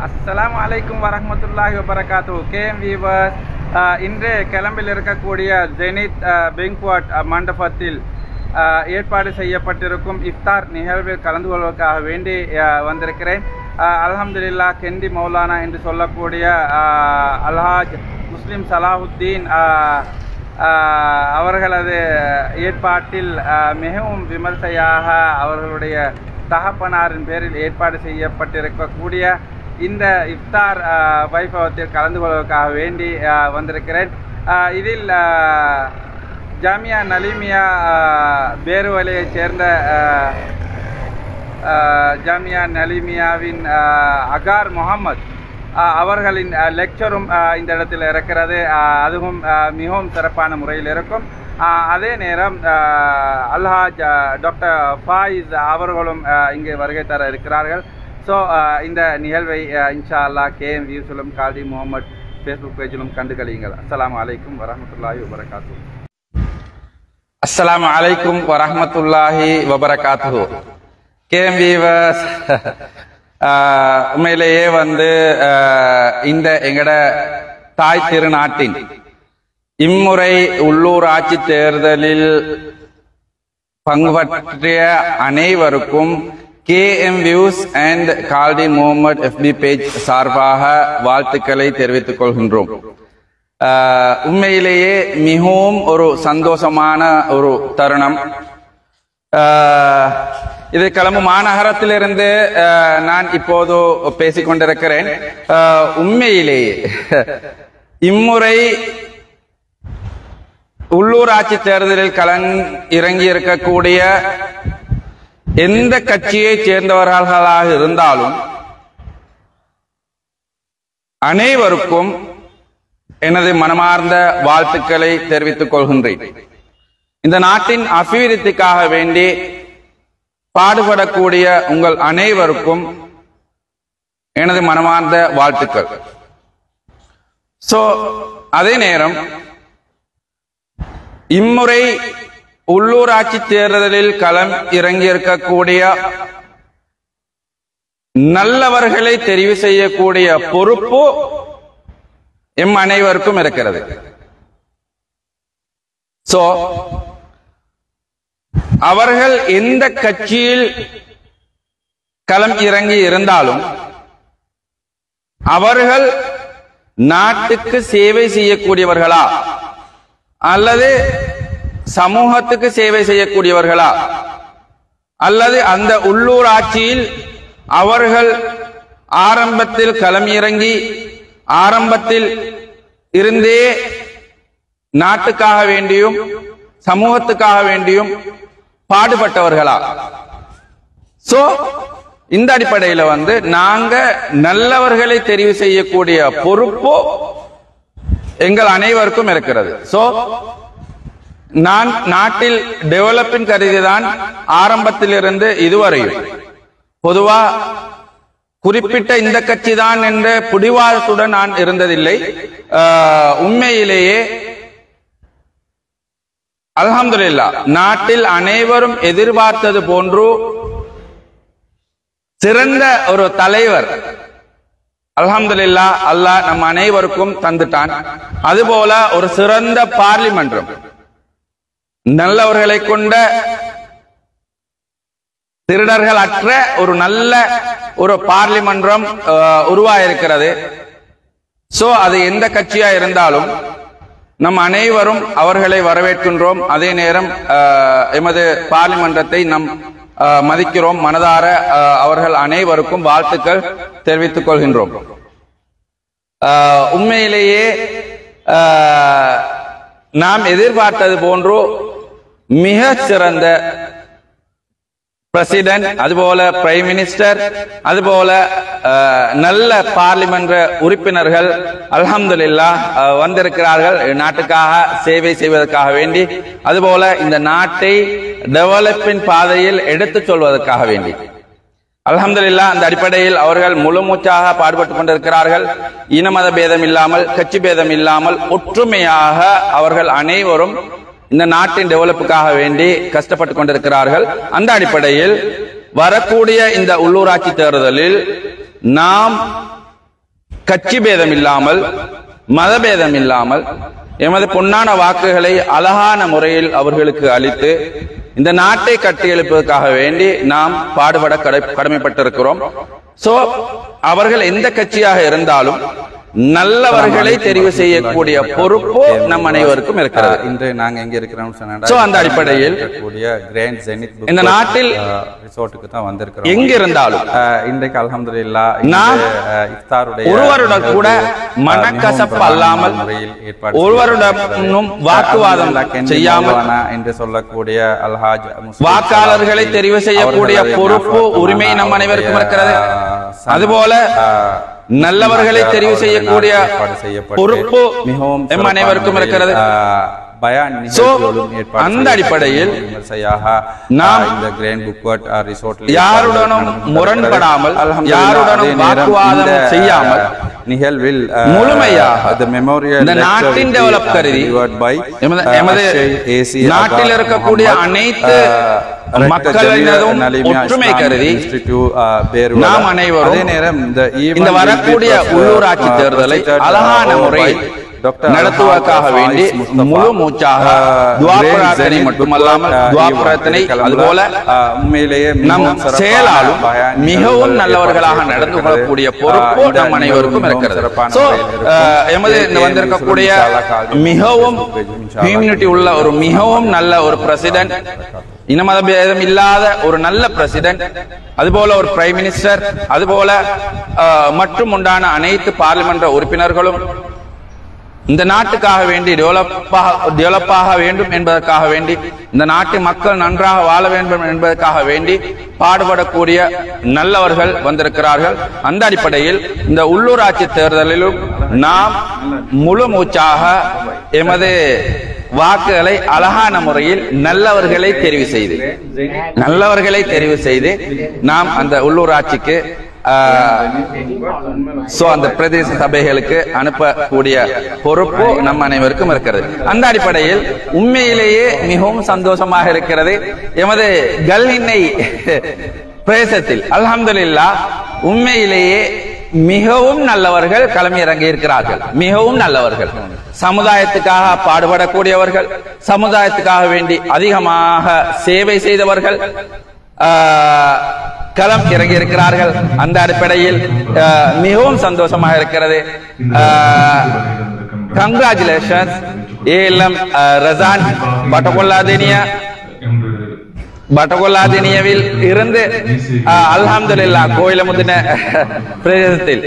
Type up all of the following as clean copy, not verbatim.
அஸ்ஸலாமு அலைக்கும் வரஹ்மத்துல்லாஹி வபரகாத்துஹு. கேஎம் வீவர்ஸ், இன்று கிளம்பில் இருக்கக்கூடிய ஜெனித் பெங்க்வாட் மண்டபத்தில் ஏற்பாடு செய்யப்பட்டிருக்கும் இஃப்தார் நிகழ்வில் கலந்து கொள்வதற்காக வேண்டி வந்திருக்கிறேன். அல்ஹம்துலில்லாஹ், கெண்டி மௌலானா என்று சொல்லக்கூடிய அல்ஹாஜ் முஸ்லிம் சலாஹுத்தீன் அவர்களது ஏற்பாட்டில் மிகவும் விமர்சையாக அவர்களுடைய தகப்பனாரின் பேரில் ஏற்பாடு செய்யப்பட்டிருக்கக்கூடிய இந்த இஃப்தார் வைபவத்தில் கலந்து கொள்வதற்காக வேண்டி வந்திருக்கிறேன். இதில் ஜாமியா நலீமியா பேருவலையைச் சேர்ந்த ஜாமியா நலீமியாவின் அகார் முகமது அவர்களின் லெக்சரும் இந்த இடத்தில் இருக்கிறது. அதுவும் மிகவும் சிறப்பான முறையில் இருக்கும். அதே நேரம் அல்ஹாஜ் டாக்டர் ஃபாயிஸ் அவர்களும் இங்கே வருகை தர இருக்கிறார்கள். ஸோ இந்த நிகழ்வை இன்ஷா அல்லாஹ் கேஎம் வியூஸிலும் கால்டி முகமது ஃபேஸ்புக் பேஜிலும் கண்டு கழியுங்கள். அஸ்ஸலாமு அலைக்கும் வரஹ்மத்துல்லாஹி வபரகாத்துஹு. அஸ்ஸலாமு அலைக்கும் வரஹ்மத்துல்லாஹி வபரகாத்துஹு. கேஎம் வீவர்ஸ், உண்மையிலேயே இந்த எங்கட தாய் திருநாட்டின் இம்முறை உள்ளூராட்சி தேர்தலில் பங்கு பற்றிய அனைவருக்கும் கேஎம் வியூஸ் அண்ட் கால்டி முகமது எஃபி பேஜ் சார்பாக வாழ்த்துக்களை தெரிவித்துக் கொள்கின்றோம். உண்மையிலேயே மிகவும் ஒரு சந்தோஷமான ஒரு தருணம். இது கிளம்பு மாநகரத்திலிருந்து நான் இப்போது பேசிக்கொண்டிருக்கிறேன். உண்மையிலேயே இம்முறை உள்ளூராட்சி தேர்தலில் இறங்கி இருக்கக்கூடிய எந்த கட்சியைச் சேர்ந்தவர்களாக இருந்தாலும் அனைவருக்கும் எனது மனமார்ந்த வாழ்த்துக்களை தெரிவித்துக் கொள்கின்றேன். இந்த நாட்டின் அபிவிருத்திக்காக வேண்டி பாடுபடக்கூடிய உங்கள் அனைவருக்கும் எனது மனமார்ந்த வாழ்த்துக்கள். அதே நேரம் இம்முறை உள்ளூராட்சி தேர்தலில் களம் இறங்கியிருக்கக்கூடிய நல்லவர்களை தெரிவு செய்யக்கூடிய பொறுப்பு எம் அனைவருக்கும் இருக்கிறது. அவர்கள் எந்த கட்சியில் களம் இறங்கி இருந்தாலும் அவர்கள் நாட்டுக்கு சேவை செய்யக்கூடியவர்களா அல்லது சமூகத்துக்கு சேவை செய்யக்கூடியவர்களா அல்லது அந்த உள்ளூராட்சியில் அவர்கள் ஆரம்பத்தில் களம் இறங்கி ஆரம்பத்தில் இருந்தே நாட்டுக்காக வேண்டியும் சமூகத்துக்காக வேண்டியும் பாடுபட்டவர்களா? இந்த அடிப்படையில் நாங்க நல்லவர்களை தெரிவு செய்யக்கூடிய பொறுப்பு எங்கள் அனைவருக்கும் இருக்கிறது. நான் நாட்டில் டெவலப்பிங் கருதிதான் ஆரம்பத்திலிருந்து இதுவரையும் பொதுவா குறிப்பிட்ட இந்த கட்சி தான் என்ற புடிவாதத்துடன் நான் இருந்ததில்லை. உண்மையிலேயே அல்ஹம்துலில்லாஹ், நாட்டில் அனைவரும் எதிர்பார்த்தது போன்று சிறந்த ஒரு தலைவர் அல்ஹம்துலில்லாஹ் அல்லாஹ் நம் அனைவருக்கும் தந்துட்டான். அதுபோல ஒரு சிறந்த பார்லிமென்றம், நல்லவர்களை கொண்ட திருடர்கள் அற்ற ஒரு நல்ல ஒரு பார்லிமென்றம் உருவாயிருக்கிறது. அது எந்த கட்சியா இருந்தாலும் நம் அனைவரும் அவர்களை வரவேற்கின்றோம். அதே நேரம் எமது பார்லிமென்றத்தை நம் மதிக்கிறோம். மனதார அவர்கள் அனைவருக்கும் வாழ்த்துக்கள் தெரிவித்துக் கொள்கின்றோம். உண்மையிலேயே நாம் எதிர்பார்த்தது போன்று மிக சிறந்த பிரசிடென்ட், அதுபோல பிரைம் மினிஸ்டர், அதுபோல நல்ல பார்லிமென்ற உறுப்பினர்கள் அல்ஹம்துலில்லாஹ் வந்திருக்கிறார்கள் நாட்டுக்காக சேவை செய்வதற்காக வேண்டி, அதுபோல இந்த நாட்டை டெவலப்பின் பாதையில் எடுத்துச் சொல்வதற்காக வேண்டி. அல்ஹம்துலில்லாஹ், அந்த அடிப்படையில் அவர்கள் முழு மூச்சாக பாடுபட்டுக் கொண்டிருக்கிறார்கள். இன மத பேதம் இல்லாமல், கட்சி பேதம் இல்லாமல் ஒற்றுமையாக அவர்கள் அனைவரும் இந்த நாட்டின் டெவலப்புக்காக வேண்டி கஷ்டப்பட்டுக் கொண்டிருக்கிறார்கள். அந்த அடிப்படையில் வரக்கூடிய இந்த உள்ளூராட்சி தேர்தலில் நாம் கட்சி பேதம் இல்லாமல் மதபேதம் இல்லாமல் எமது பொன்னான வாக்குகளை அழகான முறையில் அவர்களுக்கு அளித்து இந்த நாட்டை கட்டியெழுப்பதற்காக வேண்டி நாம் பாடுபட கடமைப்பட்டிருக்கிறோம். சோ அவர்கள் எந்த கட்சியாக இருந்தாலும் நல்லவர்களை தெரிவு செய்யக்கூடிய பொறுப்பு நம் அனைவருக்கும் இருக்கிறது. இன்று நாங்க எங்க இருக்கிறோம் சோ அந்த அடிப்படையில் இந்த நாட்டில் ரிசோர்ட்டுக்கு தான் வந்திருக்கிறோம். எங்க இருந்தாலும் இன்றைக்கு அல்ஹம்துலில்லாஹ் நாம் இஃப்தாருடைய ஒருவருடன் கூட மனக்கசப்பு அல்லாமல் ஒருவருடனும் வாக்குவாதம் செய்யாமல் என்று சொல்லக்கூடிய அல்ஹாஜ் வாக்காளர்களை தெரிவு செய்யக்கூடிய பொறுப்பு உரிமை நம் அனைவருக்கும் இருக்கிறது. அதுபோல நல்லவர்களை தெரிவு செய்யக்கூடிய பொறுப்பு மிகவும் அனைவருக்கும் இருக்கிறது. அந்த அடிப்படையில் நாம் யாருடனும் முரண்படாமல் யாருடனும் வாக்குவாதம் செய்யாமல் நிகழ்வில் முழுமையாக இந்த நாட்டின் டெவலப் கருதி எமது நாட்டில் இருக்கக்கூடிய அனைத்து மக்களினதும் ஒற்றுமை கருதி நாம் அனைவரும் இந்த வரக்கூடிய உள்ளூராட்சி தேர்தலை அழகான முறையில் நடத்துவதற்காக வேண்டி முழு மூச்சாக துஆ பிரார்த்தனை மட்டுமல்லாமல் துஆ பிரார்த்தனை அதுபோல உண்மையிலேயே நம் செயலாலும் மிகவும் நல்லவர்களாக நடந்து கொள்ளக்கூடிய பொறுப்பு நம் அனைவருக்கும் இருக்கிறது. சோ எமது வந்திருக்கக்கூடிய மிகவும் கம்யூனிட்டி உள்ள ஒரு மிகவும் நல்ல ஒரு பிரசிடென்ட், இனமத பேதம் இல்லாத ஒரு நல்ல பிரசிடென்ட், அதுபோல ஒரு பிரைம் மினிஸ்டர், அதுபோல மற்றும் உண்டான அனைத்து பார்லிமெண்ட் உறுப்பினர்களும் இந்த நாட்டுக்காக வேண்டி டெவலப்பாக வேண்டும் என்பதற்காக வேண்டி இந்த நாட்டு மக்கள் நன்றாக வாழ வேண்டும் என்பதற்காக வேண்டி பாடுபடக்கூடிய நல்லவர்கள் வந்திருக்கிறார்கள். அந்த அடிப்படையில் இந்த உள்ளூராட்சி தேர்தலிலும் நாம் முழு மூச்சாக எமது வாக்குகளை அழகான முறையில் நல்லவர்களை தெரிவு செய்து நாம் அந்த உள்ளூராட்சிக்கு அந்த பிரதேச சபைகளுக்கு அனுப்பக்கூடிய பொறுப்பு நம் அனைவருக்கும் இருக்கிறது. அந்த அடிப்படையில் உண்மையிலேயே மிகவும் சந்தோஷமாக இருக்கிறது. எமது கல்ஹின்னை பிரதேசத்தில் அல்ஹம்துலில்லாஹ் உண்மையிலேயே மிகவும் நல்லவர்கள் களமிறங்கி இருக்கிறார்கள். மிகவும் நல்லவர்கள், சமுதாயத்துக்காக பாடுபடக்கூடியவர்கள், சமுதாயத்துக்காக வேண்டி அதிகமாக சேவை செய்தவர்கள் களம் இறங்கி இருக்கிறார்கள். அந்த அடிப்படையில் மிகவும் சந்தோஷமாக இருக்கிறது. கங்க்ராச்சுலேஷன்ஸ் ஏஎல்எம் ரசான் பட்டகொல்லாதினியாவில் இருந்து அல்ஹம்துலில்லாஹ் கோயிலமுதின பிரதேசத்தில்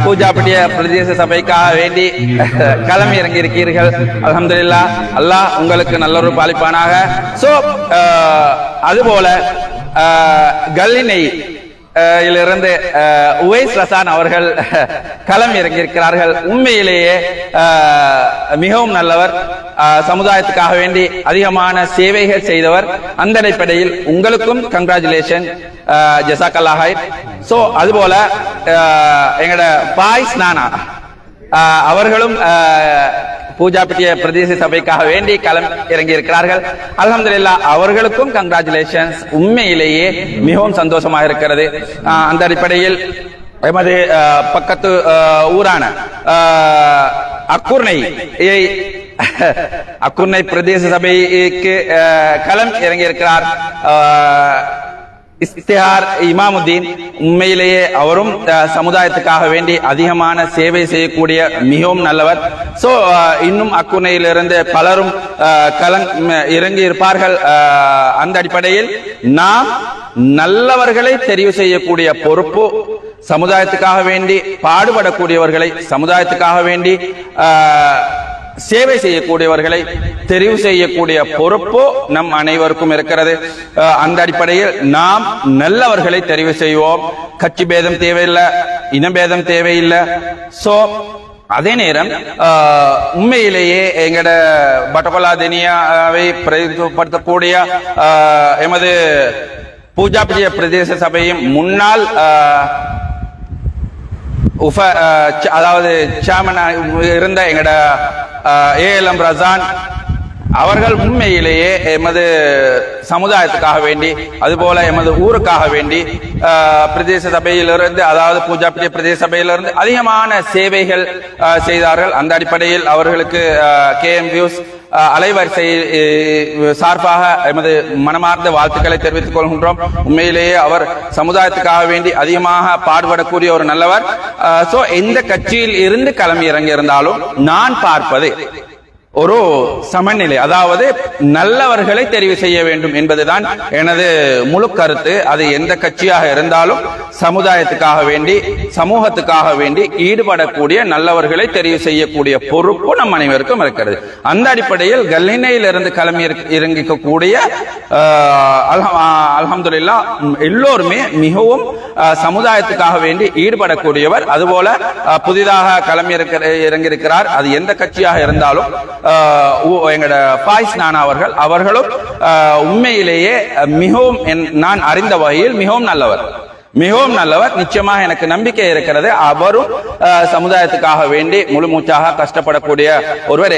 பூஜாப்பட்டிய பிரதேச சபைக்காக வேண்டி களம் இறங்கி இருக்கிறீர்கள். அல்ஹம்துலில்லாஹ், அல்லாஹ் உங்களுக்கு நல்லொரு பாலிப்பானாக. சோ அதுபோல கல்லினை இருந்து உவைஸ் ரசான் அவர்கள் களம் இறங்கியிருக்கிறார்கள். உண்மையிலேயே மிகவும் நல்லவர், சமுதாயத்துக்காக வேண்டி அதிகமான சேவைகள் செய்தவர். அந்த அடிப்படையில் உங்களுக்கும் கங்க்ராச்சுலேஷன், ஜஸாக்கல்லாஹ் ஹைர். சோ அதுபோல எங்கட பாய்ஸ் நானா அவர்களும் பூஜாப்பட்டிய பிரதேச சபைக்காக வேண்டி களம் இறங்கி இருக்கிறார்கள். அல்ஹம்துலில்லாஹ், அவர்களுக்கும் கங்க்ராச்சுலேஷன்ஸ். உண்மையிலேயே மிகவும் சந்தோஷமாக இருக்கிறது. அந்த அடிப்படையில் எமது பக்கத்து ஊரான அக்குர்னை பிரதேச சபைக்கு களம் இறங்கி இருக்கிறார் இஸ்திஹார் இமாமுதீன். உண்மையிலேயே அவரும் சமுதாயத்துக்காக வேண்டி அதிகமான சேவை செய்யக்கூடிய மிகவும் நல்லவர். சோ இன்னும் அக்குனையிலிருந்து பலரும் களம் இறங்கி இருப்பார்கள். அந்த அடிப்படையில் நாம் நல்லவர்களை தெரிவு செய்யக்கூடிய பொறுப்பு, சமுதாயத்துக்காக வேண்டி பாடுபடக்கூடியவர்களை, சமுதாயத்துக்காக வேண்டி சேவை செய்யக்கூடியவர்களை தெரிவு செய்யக்கூடிய பொறுப்பு நம் அனைவருக்கும் இருக்கிறது. அந்த அடிப்படையில் நாம் நல்லவர்களை தெரிவு செய்வோம். கட்சி பேதம் தேவையில்லை, இனபேதம் தேவையில்லை. சோ அதே நேரம் உண்மையிலேயே எங்கட பட்டகொல்லாதினியாவை பிரதிநிதித்துவப்படுத்தக்கூடிய எமது பூஜாப்பட்டிய பிரதேச சபையும் முன்னாள் அதாவது சேர்மன் இருந்த எங்கட ஏஎல்எம் ரசான் அவர்கள் உண்மையிலேயே எமது சமுதாயத்துக்காக வேண்டி அதுபோல எமது ஊருக்காக வேண்டி பிரதேச சபையிலிருந்து அதாவது பூஜாப்பிரிய பிரதேச சபையிலிருந்து அதிகமான சேவைகள் செய்தார்கள். அந்த அடிப்படையில் அவர்களுக்கு KM-Views அலைவரிசை சார்பாக எமது மனமார்ந்த வாழ்த்துக்களை தெரிவித்துக் கொள்கின்றோம். உண்மையிலேயே அவர் சமுதாயத்துக்காக வேண்டி அதிகமாக பாடுபடக்கூடிய ஒரு நல்லவர். சோ எந்த கட்சியில் இருந்து களம் இறங்கி இருந்தாலும் நான் பார்ப்பது ஒரு சமநிலை, அதாவது நல்லவர்களை தெரிவு செய்ய வேண்டும் என்பதுதான் எனது முழு கருத்து. அது எந்த கட்சியாக இருந்தாலும் சமுதாயத்துக்காக வேண்டி சமூகத்துக்காக வேண்டி ஈடுபடக்கூடிய நல்லவர்களை தெரிவு செய்யக்கூடிய பொறுப்பு நம் அனைவருக்கும் இருக்கிறது. அந்த அடிப்படையில் கல்லினையிலிருந்து களம் இறங்கிக்கக்கூடிய அல்ஹம்துலில்லாஹ் எல்லோருமே மிகவும் சமுதாயத்துக்காக வேண்டி ஈடுபடக்கூடியவர். அதுபோல புதிதாக களம் இறங்கியிருக்கிறார். அது எந்த கட்சியாக இருந்தாலும் எங்களோட பாய்ஸ் நானா அவர்களும் உண்மையிலேயே மிகவும் நான் அறிந்த வகையில் மிகவும் நல்லவர். நிச்சயமாக எனக்கு நம்பிக்கை இருக்கிறது. அவரும் சமுதாயத்துக்காக வேண்டி முழு மூச்சாக கஷ்டப்படக்கூடிய ஒருவர்.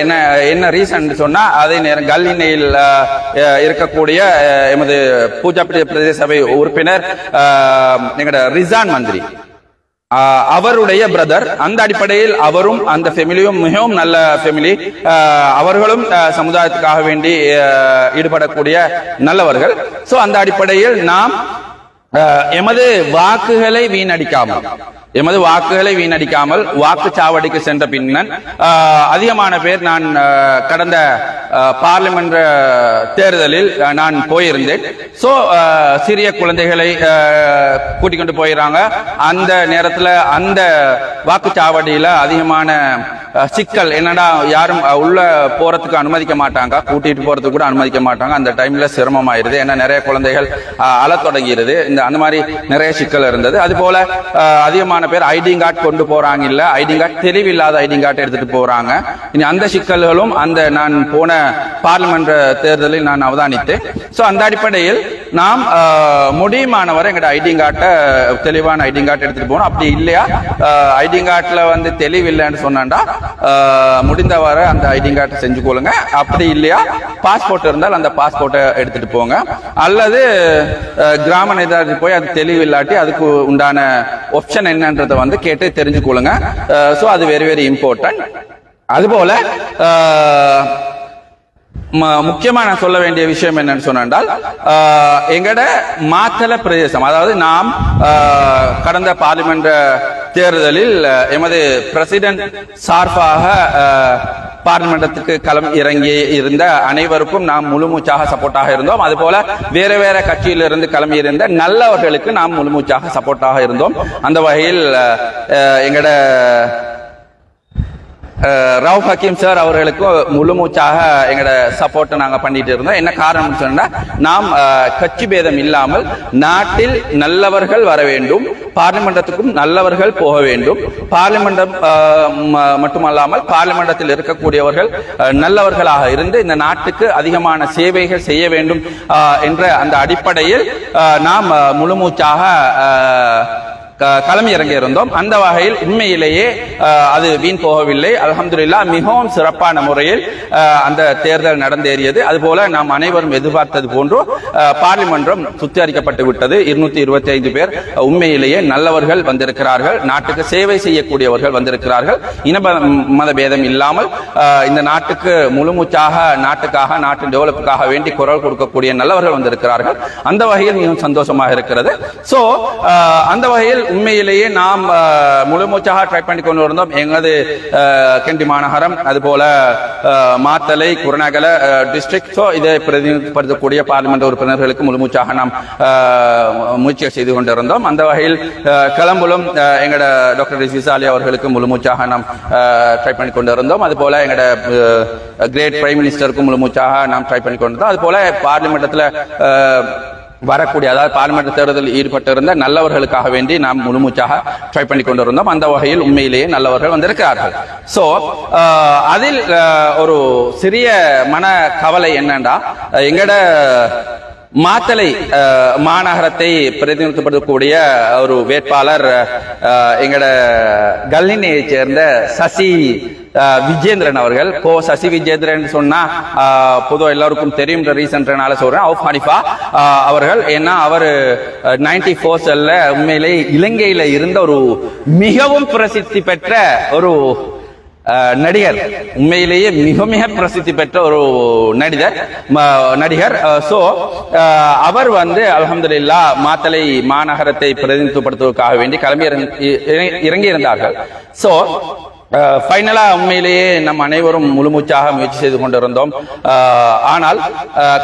என்ன ரீசன் சொன்னா அதே நேரம் கல்லினையில் இருக்கக்கூடிய எமது பூஜாப்பிரிய பிரதேச சபை உறுப்பினர் எங்களோட ரிசான் மந்திரி அவருடைய பிரதர். அந்த அடிப்படையில் அவரும் அந்த ஃபேமிலியும் மிகவும் நல்ல ஃபேமிலி. அவர்களும் சமுதாயத்துக்காக வேண்டி ஈடுபடக்கூடிய நல்லவர்கள். சோ அந்த அடிப்படையில் நாம் எமது வாக்குகளை வீணடிக்காமல் வாக்குச்சாவடிக்கு சென்ற பின்னர் அதிகமான பேர் நான் கடந்த பார்லிமெண்ட் தேர்தலில் நான் போயிருந்தேன். சோ சிறிய குழந்தைகளை கூட்டிக் கொண்டு போயிடறாங்க. அந்த நேரத்தில் அந்த வாக்குச்சாவடியில அதிகமான சிக்கல் என்னடா, யாரும் உள்ள போறதுக்கு அனுமதிக்க மாட்டாங்க, கூட்டிட்டு போறதுக்கு கூட அனுமதிக்க மாட்டாங்க. அந்த டைம்ல சிரமமாயிருது. ஏன்னா நிறைய குழந்தைகள் அழத் தொடங்கிடுது. அந்த மாதிரி நிறைய சிக்கல் இருந்தது. அது போல அதிகமான பேர் ஐடி கார்டு கொண்டு போறாங்க, இல்ல ஐடி கார்டு தெளிவில்லாத ஐடி கார்டு எடுத்துட்டு போறாங்க. இனி அந்த சிக்கல்களும் அந்த நான் போன பார்லிமெண்ட் தேர்தலில் நான் அவதானித்தேன். சோ அந்த அடிப்படையில் நாம் முடியுமானவரை எங்கட ஐடி கார்டை தெளிவான ஐடி கார்டு எடுத்துட்டு போகணும். அப்படி இல்லையா ஐடி கார்டுல வந்து தெளிவில்லைன்னு சொன்னாண்டா முடிந்தவரை அந்த ஐடி கார்டு செஞ்சு கொள்ளுங்க. அப்படி இல்லையா பாஸ்போர்ட் இருந்தால் அந்த பாஸ்போர்ட்டை எடுத்துட்டு போங்க. அல்லது கிராம நிர்வாகி போய் அது தெளிவில்லாட்டி அதுக்கு உண்டான ஆப்ஷன் என்னன்றதை வந்து கேட்டு தெரிஞ்சு கொள்ளுங்க. சோ அது வெரி வெரி இம்பார்ட்டன்ட். அதுபோல முக்கியமா நான் சொல்ல வேண்டிய விஷயம் என்னன்னு சொன்னால் எங்கட மாத்தள பிரதேசம், அதாவது நாம் கடந்த பார்லிமெண்ட் தேர்தலில் எமது பிரசிடென்ட் சார்பாக பார்லிமெண்டத்துக்கு களம் இறங்கி இருந்த அனைவருக்கும் நாம் முழுமூச்சாக சப்போர்ட்டாக இருந்தோம். அதுபோல வேற வேற கட்சியிலிருந்து களம் இருந்த நல்லவர்களுக்கு நாம் முழுமூச்சாக சப்போர்ட்டாக இருந்தோம். அந்த வகையில் எங்கட ரவுஃப் ஹக்கீம் சார் அவர்களுக்கு முழுமூச்சாக எங்களோட சப்போர்ட் நாங்க பண்ணிட்டு இருந்தோம். என்ன காரணம் சொன்னா, நாம் கட்சி பேதம் இல்லாமல் நாட்டில் நல்லவர்கள் வர வேண்டும், பார்லிமெண்டத்துக்கும் நல்லவர்கள் போக வேண்டும், பார்லிமெண்டம் மட்டுமல்லாமல் பார்லிமெண்டத்தில் இருக்கக்கூடியவர்கள் நல்லவர்களாக இருந்து இந்த நாட்டுக்கு அதிகமான சேவைகள் செய்ய வேண்டும் என்ற அந்த அடிப்படையில் நாம் முழுமூச்சாக களம் இறங்கி இருந்தோம். அந்த வகையில் உண்மையிலேயே அது வீண் போகவில்லை. அல்ஹம்துலில்லாஹ் மிகவும் சிறப்பான முறையில் அந்த தேர்தல் நடந்தேறியது. அதுபோல நாம் அனைவரும் எதிர்பார்த்தது போன்று பார்லிமென்றம் சுத்திகரிக்கப்பட்டு விட்டது. 225 பேர் உண்மையிலேயே நல்லவர்கள் வந்திருக்கிறார்கள், நாட்டுக்கு சேவை செய்யக்கூடியவர்கள் வந்திருக்கிறார்கள். இன மத பேதம் இல்லாமல் இந்த நாட்டுக்கு முழுமூச்சாக நாட்டுக்காக நாட்டு டெவலப்புக்காக வேண்டி குரல் கொடுக்கக்கூடிய நல்லவர்கள் வந்திருக்கிறார்கள். அந்த வகையில் மிகவும் சந்தோஷமாக இருக்கிறது. சோ அந்த வகையில் உண்மையிலேயே நாம் முழுமூச்சாக ட்ரை பண்ணி கொண்டு வந்தோம். எங்களது கண்டி மாநகரம், அதுபோல மாத்தளை, குருநாகல டிஸ்ட்ரிக்ட், சோ இதை பிரதிநிதிப்படுத்தக்கூடிய பார்லிமெண்ட் உறுப்பினர்களுக்கு முழுமூச்சாக நாம் முயற்சியை செய்து கொண்டிருந்தோம். அந்த வகையில் கிளம்புலும் எங்களோட டாக்டர் ரிஸ்வி அலி அவர்களுக்கு முழுமூச்சாக நாம் ட்ரை பண்ணி கொண்டிருந்தோம். அதுபோல எங்களோட கிரேட் பிரைம் மினிஸ்டருக்கும் முழுமூச்சாக நாம் ட்ரை பண்ணி கொண்டிருந்தோம். அதுபோல பார்லிமெண்டத்தில் வரக்கூடிய, அதாவது பார்லிமெண்ட் தேர்தலில் ஈடுபட்டிருந்த நல்லவர்களுக்காக வேண்டி நாம் முழுமூச்சாக ட்ரை பண்ணி கொண்டிருந்தோம். அந்த வகையில் உண்மையிலேயே நல்லவர்கள் வந்திருக்கிறார்கள். சோ அதில் ஒரு சிறிய மன கவலை என்னண்டா, எங்கட மாத்தளை மாநகரத்தை பிரதிநிதித்துவப்படுத்தக்கூடிய ஒரு வேட்பாளர் எங்கட கல்லினையை சேர்ந்த சசி விஜேந்திரன் அவர்கள். சசி விஜேந்திரன் சொன்னா பொதுவாக எல்லாருக்கும் தெரியும் ரீசன்ட்னால சொல்றேன். அவுஃப் ஹனிஃபா அவர்கள், ஏன்னா அவர் 94 உண்மையிலே இலங்கையில இருந்த ஒரு மிகவும் பிரசித்தி பெற்ற ஒரு நடிகர், உண்மையிலேயே மிக மிக பிரசித்தி பெற்ற ஒரு நடிகர். சோ அவர் வந்து அல்ஹம்துலில்லாஹ் மாத்தளை மாநகரத்தை பிரதிநிதித்துவப்படுத்துவதற்காக வேண்டி கிளம்பி இறங்கி இருந்தார்கள். சோ ஃபைனலா உண்மையிலேயே நம் அனைவரும் முழுமூச்சாக முயற்சி செய்து கொண்டிருந்தோம். ஆனால்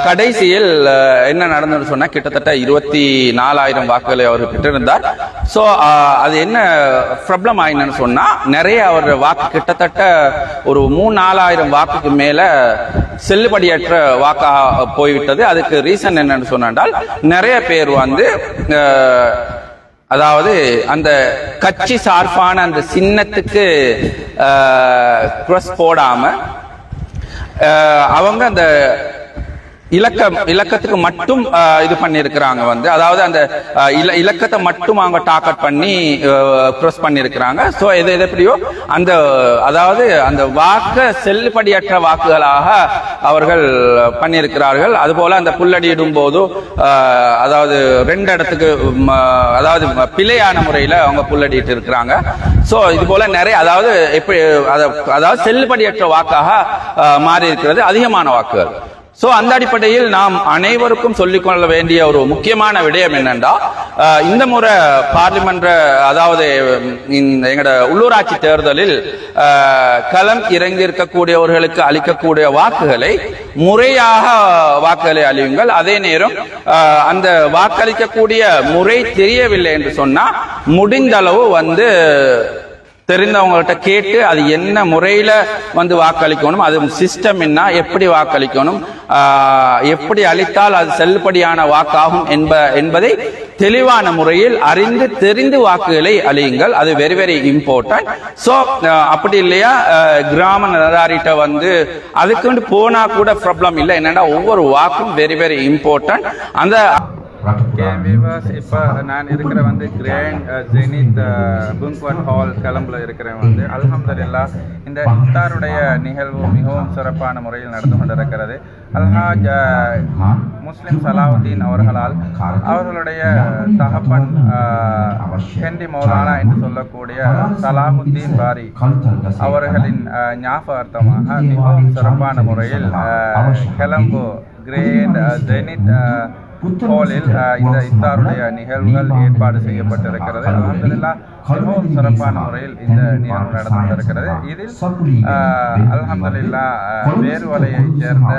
கடைசியில் என்ன நடந்ததுன்னு சொன்னா கிட்டத்தட்ட 24,000 வாக்குகளை அவர் பெற்றிருந்தார். சோ அது என்ன ப்ராப்ளம் ஆயின்னு சொன்னா நிறைய அவர் வாக்கு கிட்டத்தட்ட ஒரு 3-4,000 வாக்குக்கு மேல செல்லுபடியற்ற வாக்காக போய்விட்டது. அதுக்கு ரீசன் என்னன்னு சொன்னால் நிறைய பேர் வந்து அதாவது அந்த கட்சி சார்பான அந்த சின்னத்துக்கு கிராஸ் போடாம அவங்க அந்த இலக்கத்துக்கு மட்டும் இது பண்ணி இருக்கிறாங்க வந்து, அதாவது அந்த இலக்கத்தை மட்டும் அவங்க டார்கெட் பண்ணி கிராஸ் பண்ணி இருக்கிறாங்க. சோ எது எப்படியோ அந்த அதாவது அந்த வாக்கு செல்லுபடியற்ற வாக்குகளாக அவர்கள் பண்ணியிருக்கிறார்கள். அதுபோல அந்த புல்லடியிடும் போது அதாவது 2 இடத்துக்கு அதாவது பிழையான முறையில அவங்க புல்லடிட்டு இருக்கிறாங்க. சோ இது போல நிறைய அதாவது எப்படி அதாவது செல்லுபடியற்ற வாக்காக மாறி இருக்கிறது அதிகமான வாக்குகள். சோ அந்த அடிப்படையில் நாம் அனைவருக்கும் சொல்லிக்கொள்ள வேண்டிய ஒரு முக்கியமான விடயம் என்னென்றா, இந்த முறை பார்லிமெண்ட் அதாவது எங்கட உள்ளூராட்சி தேர்தலில் களம் இறங்கி இருக்கக்கூடியவர்களுக்கு அளிக்கக்கூடிய வாக்குகளை முறையாக வாக்குகளை அளியுங்கள். அதே நேரம் அந்த வாக்களிக்கக்கூடிய முறை தெரியவில்லை என்று சொன்னா முடிந்த அளவு வந்து தெரிந்தவங்கள்ட்ட கேட்டு அது என்ன முறையில வந்து வாக்களிக்கணும், அது சிஸ்டம் என்ன, எப்படி வாக்களிக்கணும், எப்படி அளித்தால் அது செல்லுபடியான வாக்காகும் என்பதை தெளிவான முறையில் அறிந்து தெரிந்து வாக்குகளை அளியுங்கள். அது வெரி வெரி இம்பார்ட்டன்ட். சோ அப்படி இல்லையா கிராம நிர்வாகிட்ட வந்து அதுக்கு போனா கூட ப்ராப்ளம் இல்லை. என்னன்னா ஒவ்வொரு வாக்கும் வெரி வெரி இம்பார்ட்டன்ட். அந்த இப்போ நான் இருக்கிற வந்து கிராண்ட் ஜெனித் புங்க்வட் ஹால் கொலம்பில் இருக்கிறேன் வந்து அல்ஹம்துலில்லாஹ் இந்த இஃப்தாருடைய நிகழ்வு மிகவும் சிறப்பான முறையில் நடந்து கொண்டிருக்கிறது. அல்ஹாஜ் முஸ்லிம் சலாவுதீன் அவர்களால் அவர்களுடைய தகப்பன் ஹெண்டி மௌலானா என்று சொல்லக்கூடிய சலாஹுத்தீன் பாரி அவர்களின் ஞாபகார்த்தமாக மிகவும் சிறப்பான முறையில் கொலம்போ கிராண்ட் ஜெனித் ஹாலில் இந்த இஃப்தாருடைய நிகழ்வுகள் ஏற்பாடு செய்யப்பட்டிருக்கிறது. அல்ஹம்துலில்லாஹ் மிகவும் சிறப்பான முறையில் இந்த நிகழ்வு நடந்து கொண்டிருக்கிறது. இதில் அல்ஹம்துலில்லாஹ் வேறுவலையைச் சேர்ந்த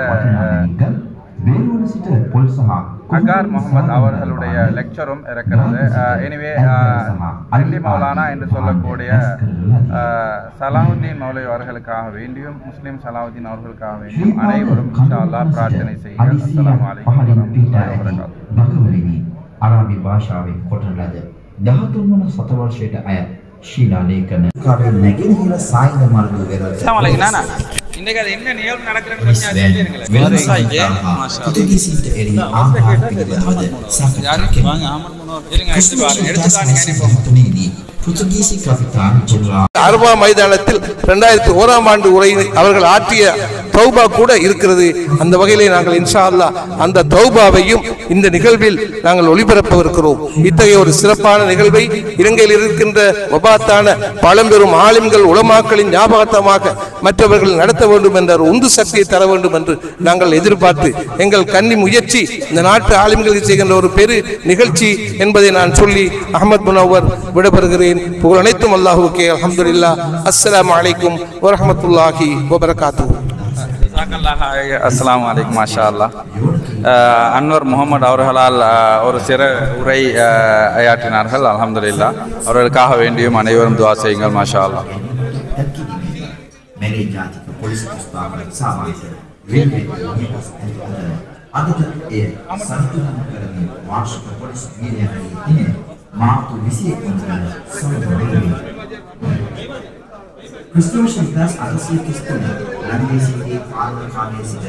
அகார் முகமது அவர்களுடைய லெக்சரும் இருக்கிறது. எனிவே ஹெண்டி மௌலானா என்று சொல்லக்கூடிய சலாஹுத்தீன் மௌலவி அவர்களுக்காக வேண்டியும் முஸ்லிம் சலாஹுத்தீன் அவர்களுக்காக வேண்டியும் அனைவரும் இன்ஷா அல்லாஹ் பிரார்த்தனை செய்யுங்கள். அஸ்ஸலாமு அலைக்கும் வரஹ்மத்துல்லாஹி வபரகாத்துஹு. අරාබි භාෂාවෙන් කොටන ලද 13 වන සතවර්ෂයට අය ශීලා ලේඛන කාර්ය නැගෙනහිර සායන මර්ග වෙරළ அஸ்ஸலாமு அலைக்கும் நானா இன்னைக்கு அது என்ன நிகழ்வு நடக்குதுன்னு கொஞ்சம் சொல்லுங்களேன். விவசாயிக்கு மாஷா පුදුගිසිට එරි ආහාර පිළිබඳව யாரு வாங்க ஆமன் மனோர் இருங்க எடுத்து காணுங்க. புத்துகீசி கவிதான் அரபா மைதானத்தில் 2001ஆம் ஆண்டு உரையை அவர்கள் ஆற்றிய தௌபா கூட இருக்கிறது. அந்த வகையிலே நாங்கள் இன்ஷா அல்லாஹ் அந்த தௌபாவையும் இந்த நிகழ்வில் நாங்கள் ஒளிபரப்பவிருக்கிறோம். இத்தகைய ஒரு சிறப்பான நிகழ்வை இலங்கையில் இருக்கின்ற வபாத்தான பழம்பெரும் ஆலிம்கள் உலமாக்களின் ஞாபகத்தமாக மற்றவர்கள் நடத்த வேண்டும் என்ற உந்து சக்தியை தர வேண்டும் என்று நாங்கள் எதிர்பார்த்து எங்கள் கன்னி முயற்சி இந்த நாட்டு ஆலிம்களுக்கு செய்கின்ற ஒரு பெரு நிகழ்ச்சி என்பதை நான் சொல்லி அஹமத் முனவர் விடைபெறுகிறேன். புகழ் அனைத்தும் அல்லாஹுக்கே. அல்ஹம்துலில்லாஹ். அஸ்ஸலாமு அலைக்கும் வரஹ்மத்துல்லாஹி வபரகாத்துஹு. அஸ்ஸலாமு அலைக்கும். மாஷா அல்லாஹ். அன்வர் முகமது அவர்களால் ஒரு சிறு உரை ஆற்றினார்கள். அல்ஹம்துலில்லாஹ். அவர்களுக்காக வேண்டியும் அனைவரும் துஆ செய்யுங்கள். மாஷா அல்லாஹ். මෙරේ ජාතික පොලිස් ස්ථාපන සාමාජික රේල්වේ නිවාස අධිකාරිය අදට එය සම්පූර්ණ කරමින් වාර්ෂික පොලිස් ගිරියහයි දින මාර්තු 21 වන සමග ක්‍රිස්තුමස් ඉතිහාස අතසිය කිස්තුන ලන්දේසියේ පාලන කාලයේ සිට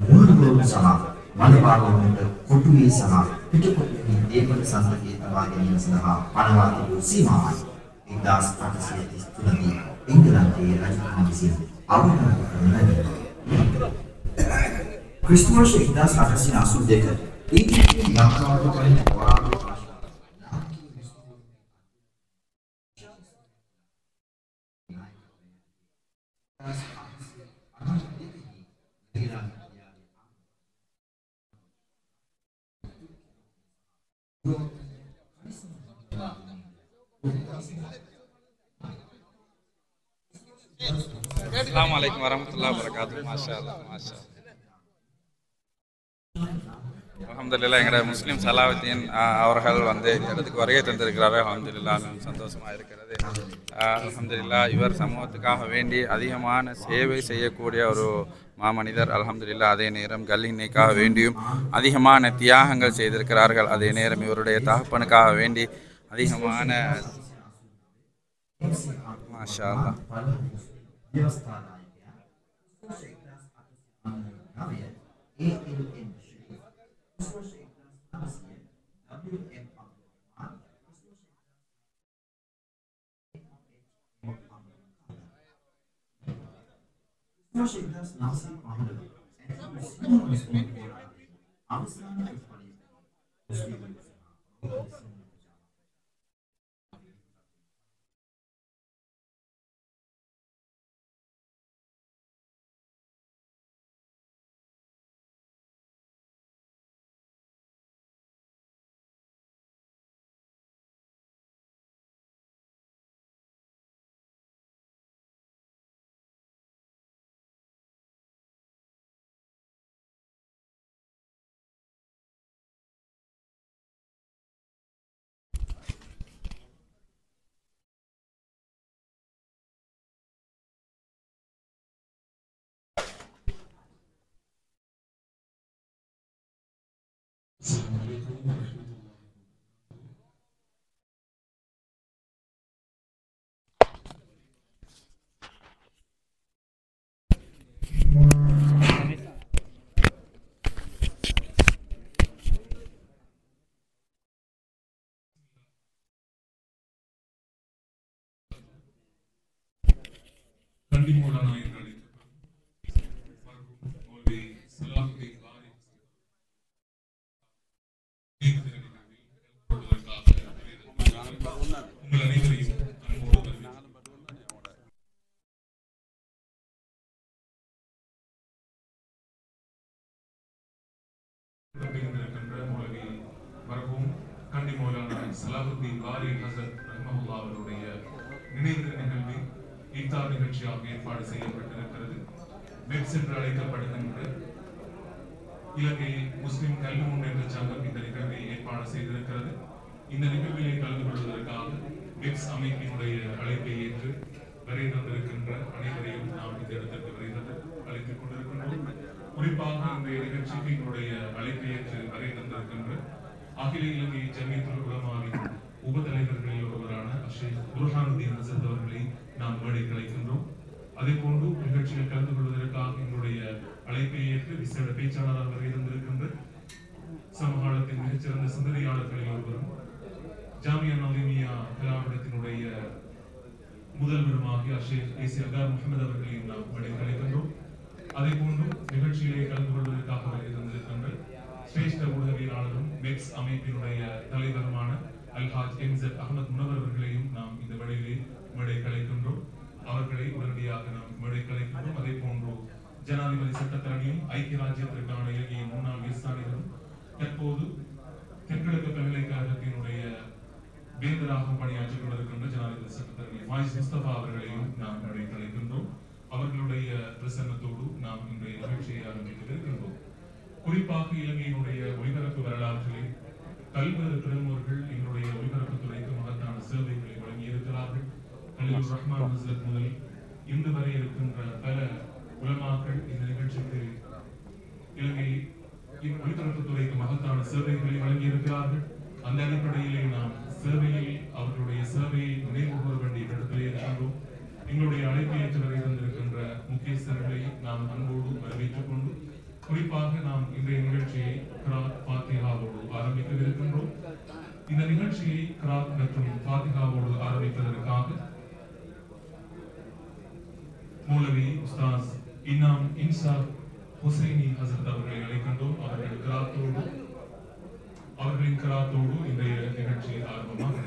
මුහුණුවරු සමග වලබාවුන්ට කොටුවේ සහ පිටකොටුවේ දේපල සංගතයේ තබා ගැනීම සඳහා පනවා තිබූ සීමාවයි 1833 දී ඉංගලන්තයේ රජතුමා විසින් අවබෝධ කරන ලදී. ක්‍රිස්තු වර්ෂ 1882 ඊජිප්තුවේ යාත්‍රාවට කලින් වරාග Assalamualaikum warahmatullahi wabarakatuh. Masyaallah, masyaallah. Alhamdulillah, எங்கட முஸ்லிம் சலாவுத்தீன் அவர்கள் வந்து இந்த இடத்துக்கு வருகை தந்திருக்கிறார்கள். அல்ஹம்துலில்லாஹ், சந்தோஷமாக இருக்கிறது. அல்ஹம்துலில்லாஹ், இவர் சமூகத்துக்காக வேண்டி அதிகமான சேவை செய்யக்கூடிய ஒரு மாமனிதர். அல்ஹம்துலில்லாஹ், அதே நேரம் கல்லினைக்காக வேண்டியும் அதிகமான தியாகங்கள் செய்திருக்கிறார்கள். அதே நேரம் இவருடைய தகப்பனுக்காக வேண்டி அதிகமான மாஷா அல்லாஹ் சலாஹுத்தீன் காரி ஹசரத் ரஹ்மத்துல்லாஹி அவருடைய நினைவு நிகழ்வில் இஃப்தார் நிகழ்ச்சியாக ஏற்பாடு செய்யப்பட்டிருக்கிறது. வெப்ஸ் என்று அழைக்கப்படுகின்ற இலங்கை முஸ்லிம் கல்வி முன்னேற்ற சங்கம் இந்த நிகழ்வை ஏற்பாடு செய்திருக்கிறது. இந்த நிகழ்விலே கலந்து கொள்வதற்காக வெப்ஸ் அமைப்பினுடைய அழைப்பை ஏற்று வரை தந்திருக்கின்ற அனைவரையும் நாம் இந்த இடத்திற்கு விரைந்து அழைத்துக் கொண்டிருக்கின்றோம். குறிப்பாக இந்த நிகழ்ச்சிக்கு எங்களுடைய அழைப்பை ஏற்று வரை தந்திருக்கின்ற அகில இலங்கை ஜமியத்துல் உலமாவின் உபதலைவர்களில் ஒருவரான ஷேக் புர்ஹானுதீன் ஹசரத் அவர்களை நாம் மேடைக்கு அழைக்கின்றோம். அதே போன்று நிகழ்ச்சியில் கலந்து கொள்வதற்காக எங்களுடைய அழைப்பை ஏற்று விசேட பேச்சாளராக வரை தந்திருக்கின்ற சமகாலத்தின் மிகச்சிறந்த சிந்தனையாளர்களில் ஒருவரும் ஜாமியா நலிமியா கலாவிடத்தினுடைய முதல்வருமாகிய ஷேக் ஏசி அகார் முகமது அவர்களையும் நாம் மேடைக்கு அழைக்கின்றோம். அதே போன்று நிகழ்ச்சியிலே கலந்து கொள்வதற்காக வரை தந்திருக்கின்ற சிரேஷ்ட ஊடகவியலாளரும் வெக்ஸ் அமைப்பினுடைய தலைவருமான அல்ஹாஜ் எம்செட் அஹமத் முனவர் அவர்களையும் நாம் இந்த வழியிலே மேடைக்கு அழைக்கின்றோம். அவர்களை உடனடியாக நாம் மேடைக்கு அழைக்கின்றோம். அதே போன்று ஜனாதிபதி சட்டத்தரணியும் ஐக்கிய ராஜ்யத்திற்கான இலங்கையின் முன்னாள் விசாரணைகளும் தற்போது தென்கிழக்கு பல்கலைக்கழகத்தினுடைய வேந்தராக பணியாற்றிக் கொண்டிருக்கின்ற ஜனாதிபதி சட்டத்தரணி வாய்ஸ் முஸ்தபா அவர்களையும் நாம் மேடைக்கு அழைக்கின்றோம். அவர்களுடைய பிரசன்னத்தோடு நாம் இன்றைய நிகழ்ச்சியை ஆரம்பித்திருக்கின்றோம். குறிப்பாக இலங்கையினுடைய ஒலிபரப்பு வரலாற்றிலே பல்வேறு பிரமுகர்கள் எங்களுடைய ஒலிபரப்பு துறைக்கு மகத்தான சேவைகளை வழங்கியிருக்கிறார்கள். கலீலுர் ரஹ்மான் ஹஸ்ரத் முதல் இன்று வரை இருக்கின்ற பல உலமாக்கள் இந்த நிகழ்ச்சிக்கு இலங்கை ஒலிபரப்பு துறைக்கு மகத்தான சேவைகளை வழங்கியிருக்கிறார்கள். அந்த அடிப்படையிலே நாம் சேவையில் அவர்களுடைய சேவையை நினைவு கூற வேண்டிய இடத்திலே இருக்கின்றோம். எங்களுடைய அழைப்பை ஏற்று வரை தந்திருக்கின்ற முக்கியஸ்தர்களை நாம் அன்போடு வரவேற்றுக் கொண்டு குறிப்பாக நாம் இன்றைய நிகழ்ச்சியை நிகழ்ச்சியை கிராத் மற்றும் ஃபாத்திகாவோடு ஆரம்பிப்பதற்காக மௌலவி உஸ்தாஸ் இனாம் இன்சாப் ஹுசைனி ஹசரத் அவர்களை அழைக்கின்றோம். அவர்களின் கிராத்தோடு இன்றைய நிகழ்ச்சி ஆரம்பமாக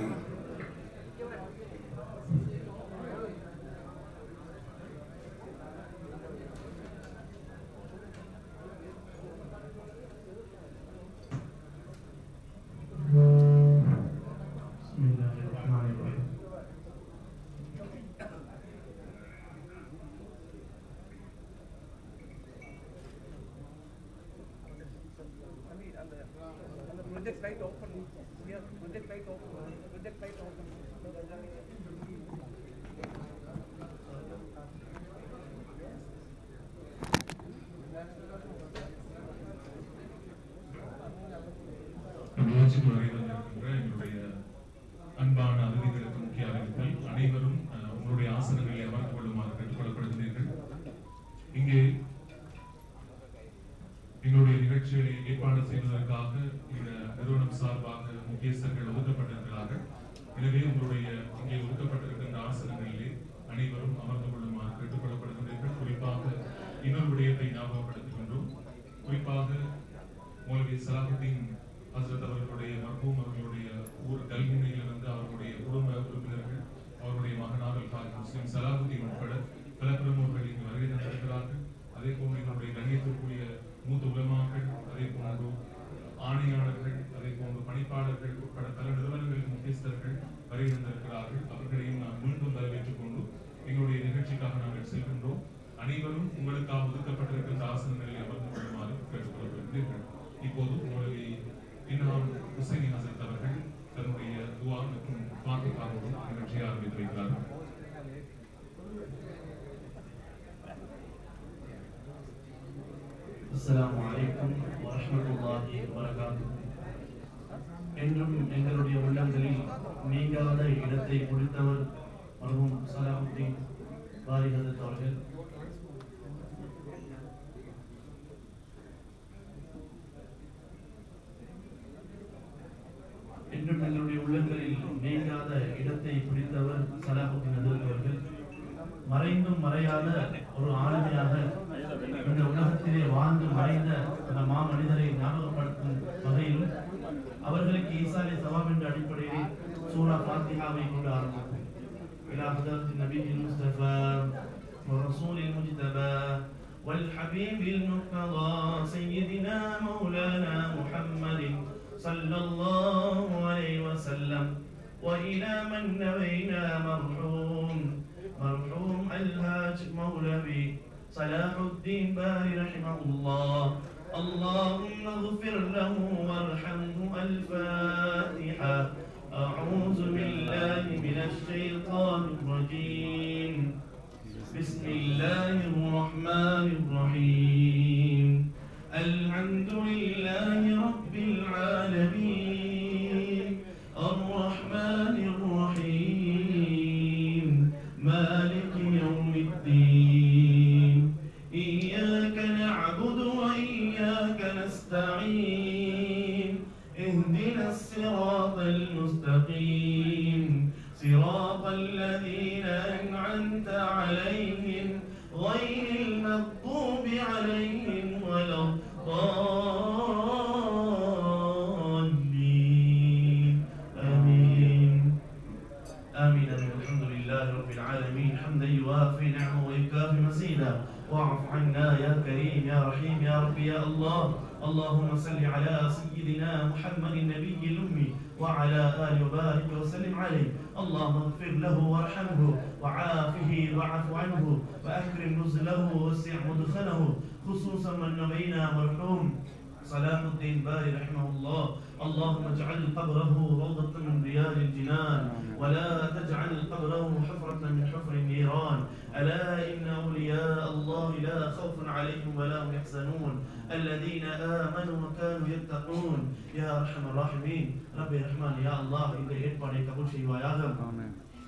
எங்களுடைய அன்பான அதிதிகளுக்கு முக்கிய அறிவித்தல். அனைவரும் உங்களுடைய ஆசனங்களை அமர்ந்து கொள்ளுமாறு கேட்டுக்கொள்ளப்படுகிறீர்கள். இங்கே எங்களுடைய நிகழ்ச்சிகளை ஏற்பாடு செய்வதற்காக இந்த நிறுவனம் சார்பாக முக்கியஸ்தர்கள் ஒதுக்கப்பட்டிருக்கிறார்கள். எனவே உங்களுடைய இங்கே ஒதுக்கப்பட்டிருக்கின்ற ஆசனங்களிலே அனைவரும் அமர்ந்து கொள்ளுமாறு கேட்டுக்கொள்ளப்படுகிறீர்கள். குறிப்பாக இன்னொரு விடயத்தை ஞாபகப்படுத்துகின்றோம். குறிப்பாக மௌலவி சலாஹுத்தீன் ஹசரத் அவர்களுடைய மர்ஹூம் அவர்களுடைய ஊர் கல்முனையிலிருந்து அவர்களுடைய குடும்ப உறுப்பினர்கள், அவருடைய மகனார் அல்ஹாஜ் முஸ்லிம் சலாஹுத்தீன் உட்பட பல பிரமுகர்கள் இங்கு வருகை தந்திருக்கிறார்கள். அதே போன்று எங்களுடைய கண்ணியத்திற்குரிய மூத்த உலமாக்கள், அதே போன்று ஆணையாளர்கள், அதே போன்று பணிப்பாளர்கள் உட்பட பல நிறுவனங்களின் முக்கியஸ்தர்கள் வருகை தந்திருக்கிறார்கள். அவர்களையும் நாம் மீண்டும் வரவேற்றுக் கொண்டு எங்களுடைய நிகழ்ச்சிக்காக நாங்கள் செல்கின்றோம். அனைவரும் உங்களுக்காக ஒதுக்கப்பட்டிருக்கின்ற ஆசனங்களில் அமர்ந்து கொள்ளுமாறு கேட்டுக்கொள்ளப்படுகிறீர்கள். இப்போது மௌலவி இனாம் ஹுசைனி ஹசரத் அவர்கள் தன்னுடைய துவா மற்றும் ஃபாத்திகாவோடு நிகழ்ச்சியை ஆரம்பித்து வைக்கிறார்கள். அஸ்ஸலாமு அலைக்கும் வரஹ்மத்துல்லாஹி வபரகாத்துஹு. என்றும் எங்களுடைய உள்ளங்களில் நீங்காத இடத்தை கொடுத்தவர் மர்ஹூம் சலாஹுத்தீன் பாரி ஹஜரத் அவர்கள். என்றும் எங்களுடைய உள்ளங்களில் நீங்காத இடத்தை பிடித்தவர் சலாஹுத்தீன் ஹஜரத் அவர்கள். மறைந்தும் மறையாத ஒரு ஆளுமையாக இந்த உலகத்திலே வாழ்ந்து மறைந்த அந்த மாமனிதரை ஞாபகப்படுத்தும் வகையிலும் அவர்களுக்கு ஈசாலே சவாப் என்ற அடிப்படையில் சூரா ஃபாத்திஹாவை கொண்டு ஆரம்பிக்கும். இலா ஹதரத் நபியில் முஸ்தஃபா والرسول المجتبى والحبيب المرتضى سيدنا مولانا محمد صلى الله عليه وسلم وإلى من نوينا مرحوم الهاج مولوي صلاح الدين باري رحمه الله. اللهم اغفر له وارحمه. الفاتحة. أعوذ بالله من الشيطان الرجيم. بسم الله الرحمن الرحيم. الحمد لله رب العالمين الرحمن الرحيم مالك يوم الدين. إياك نعبد وإياك نستعين. اهدنا الصراط المستقيم صراط الذين أنعمت عليهم غير المغضوب عليهم ولا الضالين. آمين آمين. الحمد لله رب العالمين حمدا يوافي نعمه ويكافي مزيدا. واعف عنا يا كريم يا رحيم يا رب يا الله. اللهم صل على سيدنا محمد النبي الأمي وعلى آله وبارك وسلم عليه. اللهم اغفر له وارحمه وعافه واعف عنه وأكرم نزله ووسع مدخله. خصوصا من نبينا مرحوم صلاح الدين باري رحمه الله. اللهم اجعل قبره روضة من رياض الجنان ولا تجعل قبره حفرة من حفر النيران. ألا إن أولياء الله لا خوف عليهم ولا هم يحزنون الذين آمنوا وكانوا يتقون. يا أرحم الراحمين ربي الرحمن يا الله إذا ஏற்பாடை கபூல் செய்வாயாக.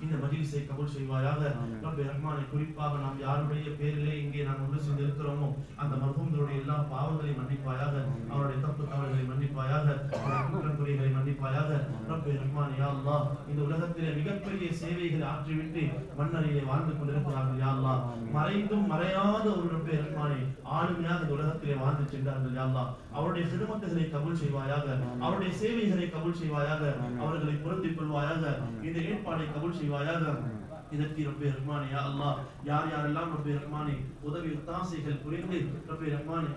இந்த மஜ்லிஸை கபூல் செய்வாயாக. ரப்பே ரஹ்மானே, குறிப்பாக நாம் யாருடைய பேரிலே இங்கே நாம் ஒன்று சேர்ந்து இருக்கிறோமோ அந்த மர்ஹூம்களுடைய எல்லா பாவங்களையும் மன்னிப்பாயாக, அவருடைய தப்பு தவறுகளை மன்னிப்பாயாக, அவருடைய குற்றங்குறைகளை மன்னிப்பாயாக. ரப்பே ரஹ்மானே, யா அல்லாஹ், இந்த உலகத்திலே மிகப்பெரிய சேவைகளை ஆற்றிவிட்டு மன்னரையிலே வாழ்ந்து கொண்டிருக்கிறார்கள். யா அல்லாஹ், மறைந்தும் மறையாத ஒரு ரப்பே ரஹ்மானே ஆளுமையாக இந்த உலகத்திலே வாழ்ந்து சென்றார்கள். யா அல்லாஹ், அவருடைய சிறுமத்துகளை கபூல் செய்வாயாக, அவருடைய சேவைகளை கபூல் செய்வாயாக, அவர்களை பொருந்திக் கொள்வாயாக, இந்த ஏற்பாடை கபூல் செய்வாயாக. இதற்கு ரப்பே ரஹ்மானே, யா அல்லாஹ், யார் யாரெல்லாம் ரப்பே ரஹ்மானே உதவி ஒத்தாசைகள் புரிந்து ரப்பே ரஹ்மானே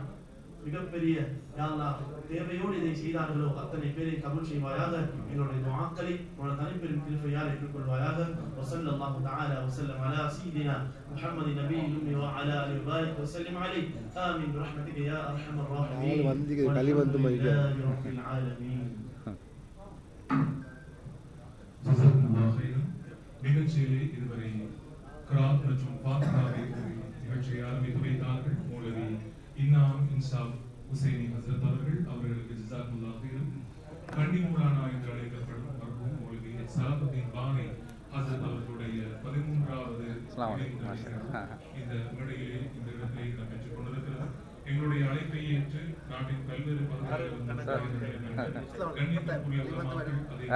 மிகப்பெரிய யா அல்லாஹ் தேவையோடு இதை செய்தார்களோ அத்தனை பேரை கபூல் செய்வாயாக. எங்களுடைய துஆக்களை உனது தனிப்பெரும் கிருபையால் ஏற்றுக்கொள்வாயாக. வஸல்லல்லாஹு தஆலா வஸல்லம் அலா சய்யிதினா முஹம்மது நபியில் உம்மி வ அலா ஆலிஹி வ ஸல்லம் அலைஹி. ஆமீன் برحمتك யா அர்ஹமர் ராஹிமீன். ரப்பில் ஆலமீன். ஜஸாக்கல்லாஹு கைரன். நிகழ்ச்சியிலே இதுவரை கிராத் மற்றும் பாத்ராவை நிகழ்ச்சியை ஆரம்பித்து வைத்தார்கள் மௌலவி இன்னாம் இன்சாப் ஹுசைனி ஹஸ்ரத் அவர்களுக்கு ஜஸாக்கல்லாஹு கைரன். கண்டி மௌலானா என்று அழைக்கப்படும் மர்ஹூம் மௌலவி சலாஹுத்தீன் பானி ஹஸ்ரத் அவர்களுடைய 13வது இந்த மேடையிலே இந்த இடத்திலே இடம்பெற்றுக் கொண்டிருக்கிறது. எங்களுடைய அழைப்பை ஏற்று நாட்டின் பல்வேறு பகுதிகளில் கண்ணியத்திற்குரிய உலமாக்கள், அதே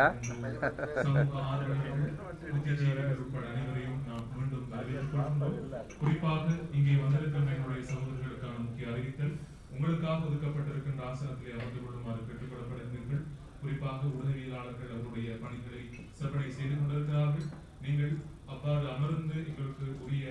சமூக ஆதரவாளர்கள், புத்திஜீவிகள் உட்பட அனைவரையும் நாம் மீண்டும் வரவேற்றுக் கொள்கின்றோம். குறிப்பாக இங்கே வந்திருக்கின்ற எங்களுடைய சகோதரர்களுக்கான முக்கிய அறிவித்தல், உங்களுக்காக ஒதுக்கப்பட்டிருக்கின்ற ஆசனத்திலே அமர்ந்து கொள்ளுமாறு கேட்டுக்கொள்ளப்படுகிறீர்கள். குறிப்பாக உதவியாளர்கள் அவருடைய பணிகளை செவ்வனை செய்து கொண்டிருக்கிறார்கள். நீங்கள் அவ்வாறு அமர்ந்து எங்களுக்கு உரிய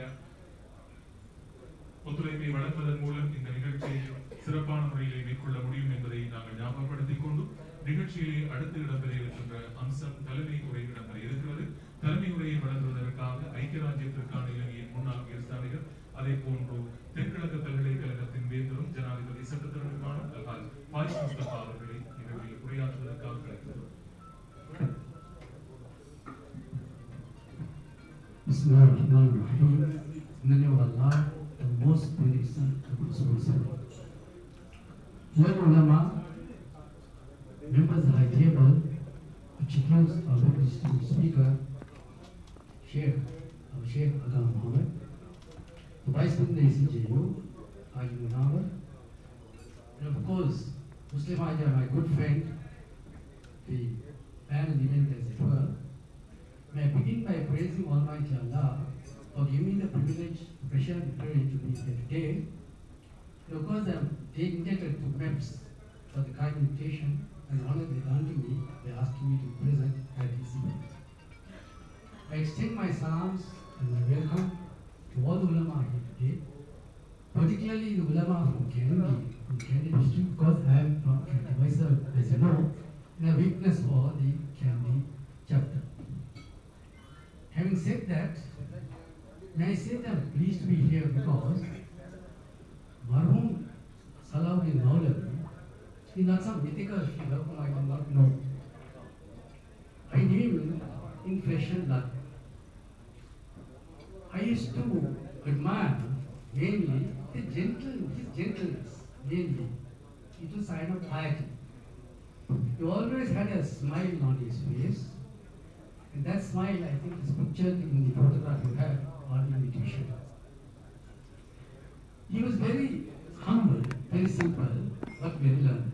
ஒத்துழைப்பை வழங்குவதன் மூலம் இந்த நிகழ்ச்சியை சிறப்பான முறையிலே மேற்கொள்ள முடியும் என்பதை நாங்கள் ஞாபகப்படுத்திக் கொண்டு நிகழ்ச்சியிலே அடுத்து இடம்பெற இருக்கின்ற அம்சம் தலைமை உரை இடம்பெற இருக்கிறது. தலைமை உரையை வழங்குவதற்காக ஐக்கிய ராஜ்யத்திற்கான இலங்கையின் முன்னாள் உயர்ஸ்தானிகர், அதே போன்று தென்கிழக்கு பல்கலைக்கழகத்தின் வேந்தரும் ஜனாதிபதி சட்டத்திற்கான பாரிஸ் முஸ்தபா அவர்களை நிகழ்வில் உரையாற்றுவதற்காக கிடைக்கிறது. most beneficent solution. Young ulama, members of the table, introduce our distinguished speaker, Sheikh Aga Muhammad, the Vice President of CJU, Haji Munawar, and of course, Muslim Haji, my good friend, the panel event as it were. May I begin by praising Almighty Allah for giving me the privilege, pressure, and privilege to be here today. And of course, I am indebted to MEPS for the kind invitation and the honor they granted me by asking me to present at this event. I extend my salams and my welcome to all the ulama here today, particularly the ulama from Kandy district, because I am from Kandy myself, as you know, and a weakness for the Kandy chapter. Having said that, may I say that I'm pleased to be here because Marhum Salahuddin Maulavi is not some mythical figure whom I do not know. I knew him in flesh and blood. I used to admire mainly his gentleness, mainly. It was a sign of piety. He always had a smile on his face, and that smile, I think, is pictured in the photograph you have on the invitation. He was very humble, very simple, but very learned.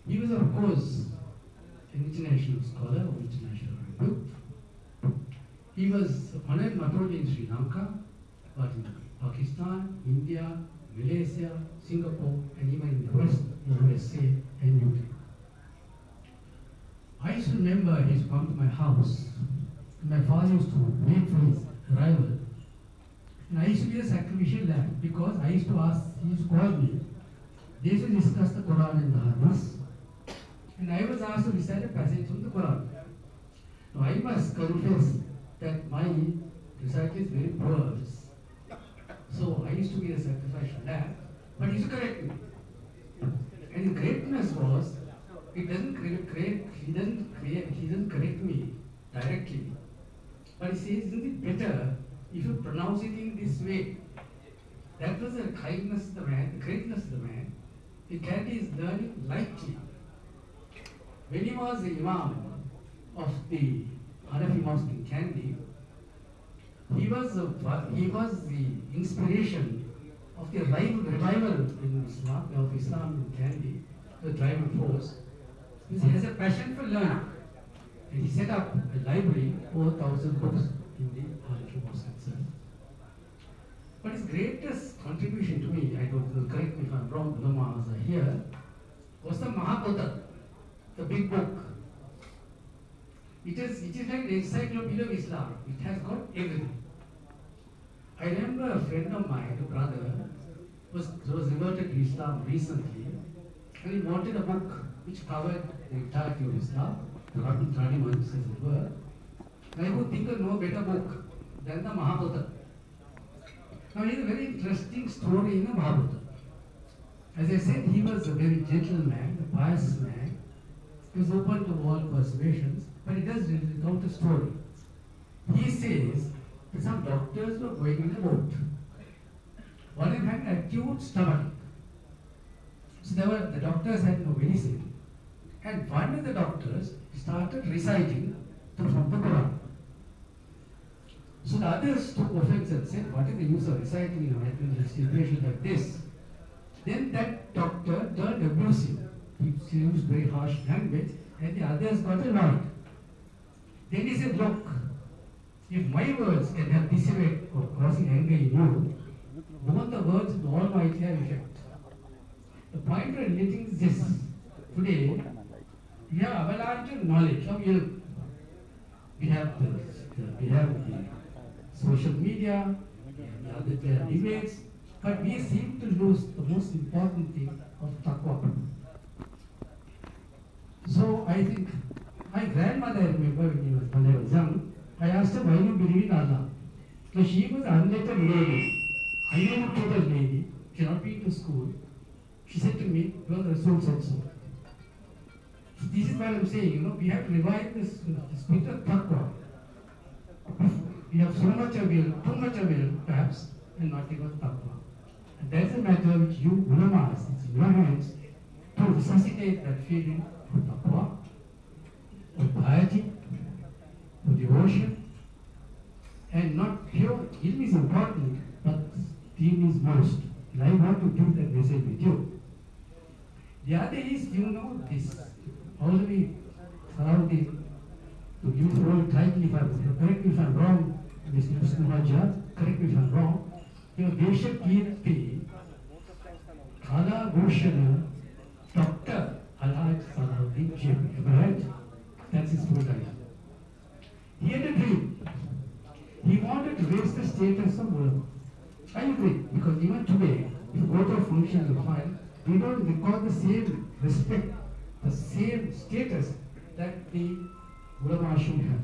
He was, of course, an international scholar of international repute. He was honored not only in Sri Lanka, but in Pakistan, India, Malaysia, Singapore, and even in the West, the USA and UK. I used to remember he used to come to my house. My father used to wait for his arrival. And I used to be a sacrificial lamb because I used to ask, he used to call me. They used to discuss the Quran and the Hadith. And I was asked to recite a passage from the Quran. Now I must confess that my recital is very poor. So I used to be a sacrificial lamb, but he used to correct me. And the greatness was, he doesn't correct me directly. But he says, isn't it better if you pronounce it in this way? That was the kindness of the man, the greatness of the man. He carried his learning lightly. When he was the Imam of the Hanafi Mosque in Kandy. He was the inspiration of the revival in Islam, of Islam in Kandy, the driving force. He has a passion for learning. And he set up a library, over 1,000 books in the Hanafi Mosque itself. But his greatest contribution to me, I don't know, correct me if I'm wrong, ulamas are here, was the Mahabharata, the big book. It is like the encyclopedia of Islam. It has got everything. I remember a friend of mine, a brother, was converted to Islam recently, and he wanted a book which covered the entirety of Islam, the Quran, Tradiman says it were. And I would think of no better book than the Mahabharata. Now, it's a very interesting story in the Mahabharata. As I said, he was a very gentle man, a pious man. He was open to all persuasions, but he does recount a story. He says that some doctors were going in a boat. One of them had an acute stomachache. So the doctors had no medicine. And one of the doctors started reciting from the Quran. So the others took offense and said, what is the use of reciting in a situation like this? Then that doctor turned abusive. He used very harsh language, and the others got annoyed. Then he said, look, if my words can have dissipate or causing anger in you, both the words of the Almighty have effect. The point we're relating is this. Today, we have avalanche of knowledge of ilm. We have the social media, the other debates, but we seem to lose the most important thing of taqwa. So I think my grandmother, I remember when I was young, I asked her, why do you believe in Allah? So she was an unlettered lady, uneducated lady, she had not been to school. She said to me, well, Rasul said so. So this is what I'm saying, we have to revive this spirit of taqwa. We have so much of will, too much of will, perhaps, and not even taqwa. And that's a matter which you ulamas, it's in your hands, to resuscitate that feeling of taqwa, of piety, of devotion, and not pure. Ilm is important, but deen is most. And I want to give that message with you. The other is, this already surrounding, to use the word tightly, correct me if I'm wrong, Mr. Muslim, correct me if I'm wrong, Desha Kirti, Kala Bhushana, Dr. Alhaj Salahuddin Jim. Am I right? That's his full title. He had a dream. He wanted to raise the status of ulama. I agree, because even today, if you go to a function you find, we don't record the same respect, the same status that the ulama should have.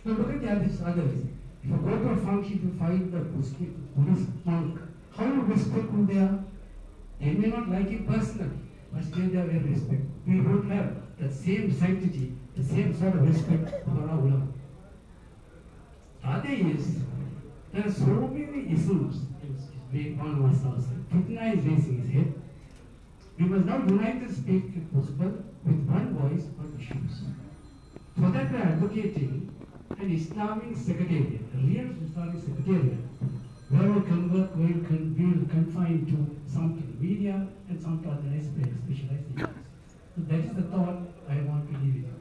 Now look at the others. If you go to a function, you find the Buddhist monk. How respectful they are? They may not like it personally, but still they are very respectful. We don't have the same sanctity, the same sort of respect for our ulama. The other is, there are so many issues. One was also, Fitna is raising his head. We must now unite the state if possible with one voice on issues. For that we are advocating an Islamic secretariat, a real Islamic secretariat, where we will confine to some to the media and some to other specialized areas. So that is the thought I want to leave with you.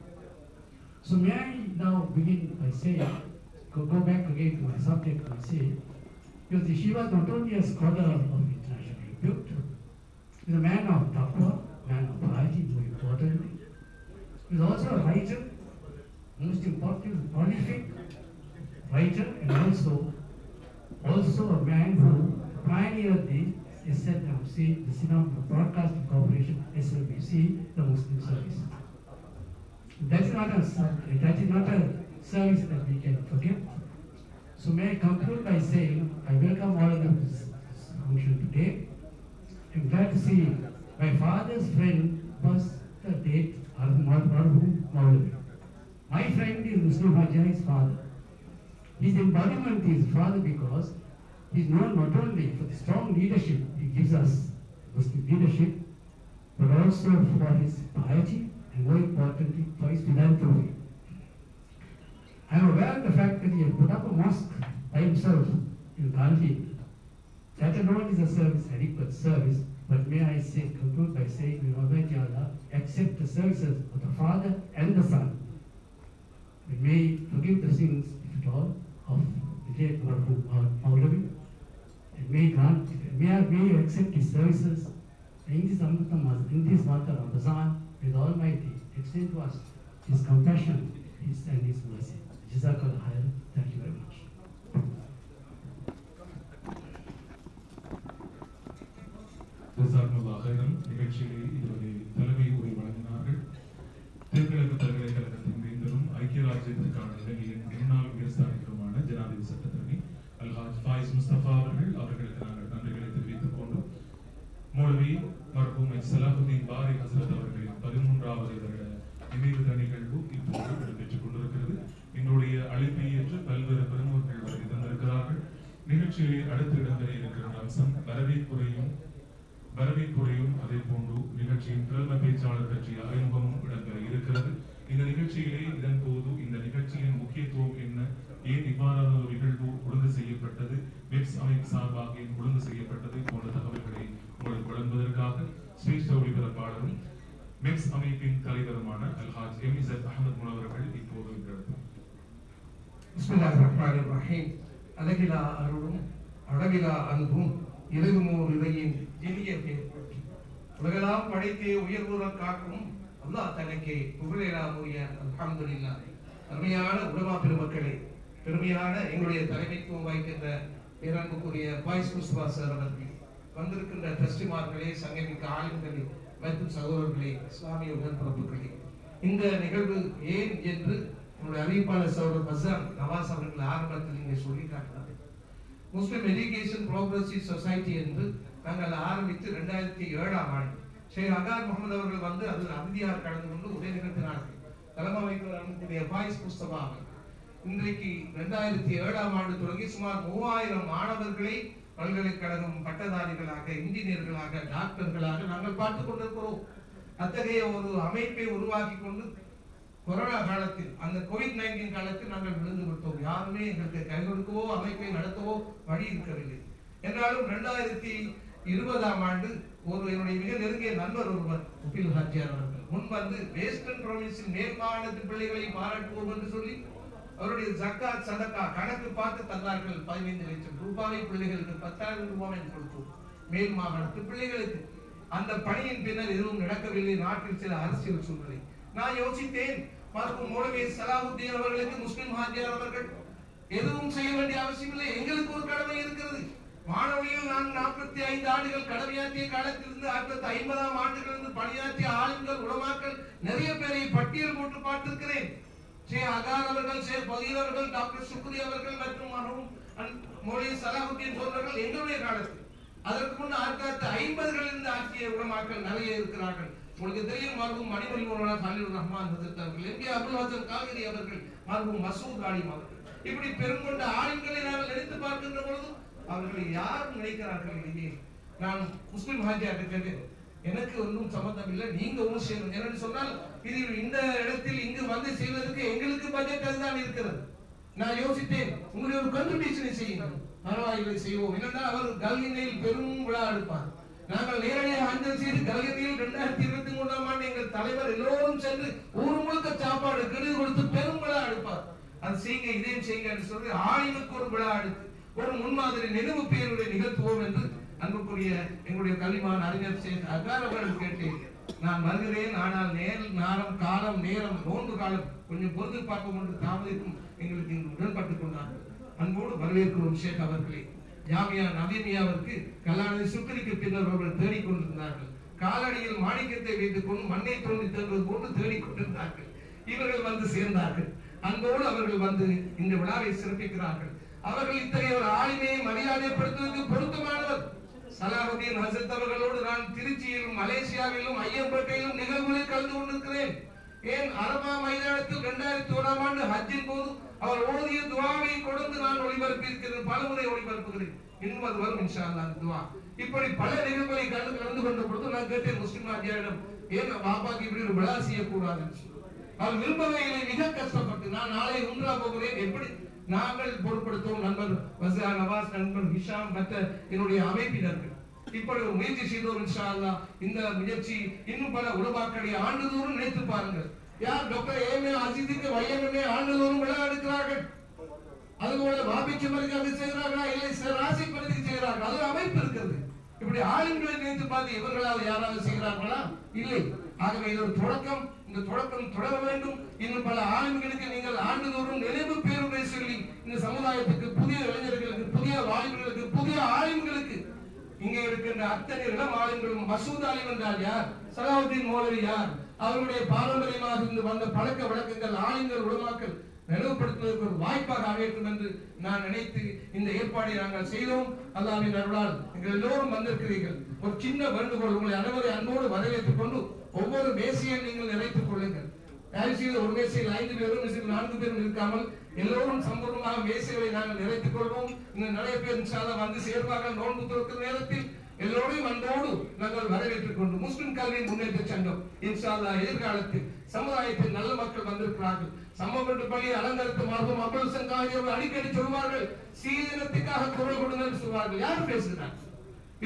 So may I now begin by saying, go back again to my subject and say, because she was not only a scholar of international repute, he was a man of taqwa, man of piety, more importantly. He was also a writer, most important, prolific writer, and also a man who pioneered the SLMC, the Sinam Broadcasting Corporation, SLBC, the Muslim service. That is not a service that we can forget. So may I conclude by saying, I welcome all of them to this function today. I'm glad to see my father's friend was the date Arhum Maulavi. My friend is Muslim Hajjai's father. His embodiment is father because he is known not only for the strong leadership he gives us, Muslim leadership, but also for his piety and more importantly for his philanthropy. I'm aware of the fact that he had put up a mosque by himself in Gandhi. That alone is a service, adequate service. But may I conclude by saying, may Almighty Allah accept the services of the Father and the Son. And may He forgive the sins, if at all, of the late Maulavi. And may He accept His services in this month of Ramadan. May the Almighty extend to us His compassion and His mercy. Jazakallah khair. Thank you very much. நிகழ்ச்சியை இதுவரை தலைமை உரை வழங்கினார்கள். தென்கிழக்கு பல்கலைக்கழகத்தின் வேந்தரும் ஐக்கிய ராஜ்யத்திற்கான இலங்கையின் முன்னாள் உயர்ஸ்தானிகருமான ஜனாதிபதி சட்டத்தரணி அல்ஹாஜ் ஃபாயிஸ் முஸ்தபா அவர்களுக்கு நாங்கள் நன்றிகளை தெரிவித்துக் கொண்டோம். மௌலவி மர்ஹூம் சலாஹுதீன் பாரி ஹசரத் அவர்களின் 13வது வருட நினைவு நிகழ்வு இப்போது இடம்பெற்றுக் கொண்டிருக்கிறது. எங்களுடைய அழைப்பை ஏற்று பல்வேறு பெருமக்கள் வருகை தந்திருக்கிறார்கள். நிகழ்ச்சியை அடுத்து இடம்பெற இருக்கிற அம்சம் வரவேற்புரையும் அதே போன்று நிகழ்ச்சியின் பிரதம பேச்சாளர் பற்றிய அறிமுகமும் இடம்பெற இருக்கிறது. இந்த நிகழ்ச்சியிலே இதன் போது இந்த நிகழ்ச்சியின் முக்கியத்துவம் என்ன, ஏன் இவ்வாறான ஒரு நிகழ்வு ஒழுங்கு செய்யப்பட்டது, வெப்ஸ் அமைப்பு சார்பாக ஏன் ஒழுங்கு செய்யப்பட்டது போன்ற தகவல்களை உங்களுக்கு வழங்குவதற்காக சிரேஷ்ட ஒளிபரப்பாளரும் மெக்ஸ் அமைப்பின் தலைவருமான அல்ஹாஜ் எம்இசத் அஹமத் முனவர்கள் இப்போது இருக்கிறார். பிஸ்மில்லாஹிர் ரஹ்மானிர் ரஹீம். அழகிலா அருளும் அழகிலா அன்பும் இறைவனோர் இறையின் இனிய பேர் உலகெல்லாம் படைத்தே உயர்வுடன் காக்கும் அல்லாஹ் தனக்கே புகழேறாமுரிய அல்ஹம்துலில்லாஹ். அருமையான உலமா பெருமக்களே, பெருமையான எங்களுடைய தலைமைத்துவம் வகிக்கின்ற பேரன்புக்குரிய ஃபாயிஸ் முஸ்தபா சார் அவர்கள், வந்திருக்கின்ற ட்ரஸ்டிமார்களே, சங்கமிக்க ஆளுங்களே மற்றும் சகோதரர்களே, இஸ்லாமிய உடன்பிறப்புகளே, இந்த நிகழ்வு ஏன் என்று என்னுடைய அறிவிப்பாளர் சகோதரர் பசான் நவாஸ் அவர்கள் ஆரம்பத்தில் இங்கே சொல்லி காட்டினார். முஸ்லிம் எஜுகேஷன் ப்ரோக்ரசிவ் சொசைட்டி என்று நாங்கள் ஆரம்பித்து 2007ஆம் ஆண்டு ஷேக் அகார் முகமது அவர்கள் வந்து அதில் அமைதியாக கலந்து கொண்டு உரை நிகழ்த்தினார்கள். தலைமை வைக்கிற ஃபாயிஸ் முஸ்தபா இன்றைக்கு 2007ஆம் ஆண்டு தொடங்கி சுமார் 3000 மாணவர்களை பல்கலைக்கழகம் பட்டதாரிகளாக, இன்ஜினியர்களாக, டாக்டர்களாக நாங்கள் பார்த்துக் கொண்டிருக்கிறோம். அத்தகைய ஒரு அமைப்பை உருவாக்கி கொண்டு கொரோனா காலத்தில், அந்த COVID-19 காலத்தில் நாங்கள் விழுந்து விட்டோம். யாருமே எங்களுக்கு கை கொடுக்கவோ அமைப்பை நடத்தவோ வழி இருக்கவில்லை. என்றாலும் 2020ஆம் ஆண்டு என்னுடைய மிக நெருங்கிய நண்பர் ஒருவர் உபில் ஹாஜியார் அவர்கள் முன் வந்து வெஸ்டர்ன் ப்ரொவின்ஸின் மேல் மாநிலத்து பிள்ளைகளை பாராட்டுவோம் என்று சொல்லி அவருடைய ஜக்காத் சதக்கா கணக்கு பார்த்து தந்தார்கள். 15 லட்சம் ரூபாய் பிள்ளைகளுக்கு 10,000 ரூபாய் கொடுத்தோம் மேல் மாகாணத்து பிள்ளைகளுக்கு. அந்த பணியின் பின்னர் எதுவும் நடக்கவில்லை. நாட்டில் சில அரசியல் சூழ்நிலை. நான் யோசித்தேன், மௌலவி சலாஹுத்தீன் அவர்களுக்கு முஸ்லிம் ஹாஜியார் அவர்கள் எதுவும் செய்ய வேண்டிய அவசியம் இல்லை, எங்களுக்கு ஒரு கடமை இருக்கிறது. மாணவியில் நான் 45 ஆண்டுகள் கடமையாற்றிய காலத்திலிருந்து 1950ஆம் ஆண்டுகளிலிருந்து பணியாற்றிய ஆளுங்கள், உலமாக்கள் நிறைய பேரை பட்டியல் போட்டு பார்த்திருக்கிறேன். ஷேக் அகார் அவர்கள், ஷேக் பகீர் அவர்கள், டாக்டர் சுக்ரி அவர்கள் மற்றும் மௌலவி சலாஹுத்தீன் போன்றவர்கள் எங்களுடைய காலத்தில், அதற்கு முன் 1950களிலிருந்து ஆற்றிய உலமாக்கள் நிறைய இருக்கிறார்கள். உங்களுக்கு தெரியும், மர்ஹூம் மணிமொழி மௌலானா கலீலுர் ரஹ்மான் ஹஜ்ரத் அவர்கள், எம்பி அபுல் ஹசன் காகிரி அவர்கள், மர்ஹூம் மசூத் ஆலிம் அவர்கள், இப்படி பெருங்கொண்ட ஆளுங்களை நாங்கள் நினைத்து பார்க்கின்ற பொழுது அவர்களை யாரும் நினைக்கிறார்கள் இல்லையே. நான் முஸ்லிம் ஹாஜியார்ட்ட கேட்டேன், எனக்கு ஒன்றும் சம்பந்தம் இல்லை, நீங்க ஒன்றும் செய்யணும் என்று சொன்னால், இது இந்த இடத்தில் இங்கு வந்து செய்வதற்கு எங்களுக்கு பட்ஜெட் அதுதான் இருக்கிறது. நான் யோசித்தேன், உங்களுடைய ஒரு கண்ட்ரிபியூஷனை செய்யுங்கள், பரவாயில்லை செய்வோம். என்னென்றால் அவர் கல்கினையில் பெரும் விழா எடுப்பார். நாங்கள் நேரடியாக அஞ்சல் செய்து கல்கத்தியில் 2023ஆம் ஆண்டு எங்கள் தலைவர் எல்லோரும் சென்று ஊர் முழுக்க சாப்பாடு கெடுது கொடுத்து பெரும் விழா எடுப்பார். அது செய்யுங்க, இதையும் செய்யுங்க என்று சொல்லி ஆளுக்கு ஒரு விழா எடுத்து ஒரு முன்மாதிரி நினைவு பேருடைய நிகழ்த்துவோம் என்று அன்புக்குரிய எங்களுடைய கல்விமான் அறிஞர் ஷேக் அகார் அவர்கள் கேட்டேன். நான் வருகிறேன், ஆனால் நேரம் காலம் நேரம் நோன்பு காலம் கொஞ்சம் பொறுத்து பார்ப்போம் என்று தாமதிக்கும் எங்களுக்கு உடன்பட்டுக் கொண்டார்கள். அன்போடு வரவேற்கிறோம் ஷேக் அவர்களே. ஜாமியா நவீனியாவிற்கு கல்லாணி சுக்கரிக்கு பின்னர் அவர்கள் தேடிக்கொண்டிருந்தார்கள். காலடியில் மாணிக்கத்தை வைத்துக் கொண்டு மண்ணை தோண்டி தருவது போன்று தேடிக்கொண்டிருந்தார்கள். இவர்கள் வந்து சேர்ந்தார்கள். அன்போடு அவர்கள் வந்து இந்த விழாவை சிறப்பிக்கிறார்கள். அவர்கள் இத்தகைய ஒரு ஆளுமையை மரியாதைப்படுத்துவதற்கு பொருத்தமானவர். சலாஹுதீன் ஹசரத் அவர்களோடு நான் திருச்சியிலும் மலேசியாவிலும் ஐயம்பேட்டையிலும் நிகழ்வுகளில் கலந்து கொண்டிருக்கிறேன். ஏன் அரபா மைதானத்தில் 2001ஆம் ஆண்டு ஹஜ்ஜின் போது அவர் ஓதிய துஆவை கொடுத்து நான் ஒளிபரப்பி இருக்கிறேன், பலமுறை ஒளிபரப்புகிறேன். இன்னும் அது வரும் இன்ஷா அல்லாஹ் துஆ. இப்படி பல நிகழ்வுகளை கலந்து கொண்ட பொழுது நான் கேட்டேன் முஸ்லிம் ஹாஜியாரிடம், ஏன் பாபாக்கு இப்படி ஒரு விழா செய்யக்கூடாதுன்னு சொல்லி. அவர் விரும்பவைகளை மிக கஷ்டப்பட்டு நான் நாளை உம்ரா போகிறேன் எப்படி நாங்கள் பொருட்படுத்துவோம். நண்பர் வசீர் நவாஸ், நண்பர் ஹிஷாம், மற்ற என்னுடைய அமைப்பினர்கள் இப்படி ஒரு முயற்சி செய்தோம். இன்ஷா அல்லாஹ் இந்த முயற்சி இன்னும் பல உலமாக்களை ஆண்டுதோறும் நினைத்து பாருங்கள். யார் டாக்டர் ஏஎம்ஏ அஜித்துக்கு வைஎம்ஏ ஆண்டுதோறும் விழா எடுக்கிறார்கள். அதுபோல பாபிச்சமருக்கு அது செய்கிறார்களா இல்லை ராசி பகுதிக்கு செய்கிறார்கள். அது அமைப்பு இருக்கிறது. இப்படி ஆளுங்களை நினைத்து பார்த்து இவர்களால் யாராவது செய்கிறார்களா? இல்லை. ஆகவே இது ஒரு தொடக்கம். இந்த தொடக்கம் தொடர வேண்டும். இன்னும் பல ஆளுங்களுக்கு நீங்கள் ஆண்டுதோறும் நினைவு பேருரை சொல்லி இந்த சமுதாயத்துக்கு, புதிய இளைஞர்களுக்கு, புதிய வாலிபர்களுக்கு, புதிய ஆளுங்களுக்கு, இங்கே இருக்கின்ற அத்தனை இளம் ஆளுங்களும் மசூத் அலிம் என்றால் யார், சலாவுதீன் மௌலவி யார், அவருடைய பாரம்பரியமாக இருந்து வந்த பழக்க வழக்கங்கள் ஆளுங்கள் உலமாக்கள் நினைவுபடுத்துவதற்கு ஒரு வாய்ப்பாக அமைக்கும் என்று நான் நினைத்து இந்த ஏற்பாடை நாங்கள் செய்தோம். அல்லாஹ்வின் அருளால் நீங்கள் எல்லோரும் வந்திருக்கிறீர்கள். ஒரு சின்ன வேண்டுகோள், உங்களை அனைவரை அன்போடு வரவேற்றுக் கொண்டு ஒவ்வொரு மேசையை நீங்கள் நிறைத்துக் கொள்ளுங்கள். தயவுசெய்து ஒரு மேசையில் 5 பேரும் 4 பேரும் இருக்காமல் எல்லோரும் சம்பூர்ணமாக மேசைகளை நாங்கள் நிறைத்துக் கொள்வோம். இன்னும் நிறைய பேர் இன்ஷா அல்லாஹ் வந்து சேர்வார்கள். நோன்பு துறக்கிற நேரத்தில் எல்லோரையும் அன்போடு நாங்கள் வரவேற்றுக் கொண்டு முஸ்லிம் கல்வி முன்னேற்ற சங்கம் இன்ஷா அல்லாஹ் எதிர்காலத்தில் சமுதாயத்தில் நல்ல மக்கள் வந்திருக்கிறார்கள். சமூக பள்ளி அலங்கரித்து மாறும் அபுல் சங்காயவர் அடிக்கடி சொல்வார்கள், சீதனத்துக்காக குரல் கொடுங்கள் சொல்வார்கள். யார் பேசுகிறார்?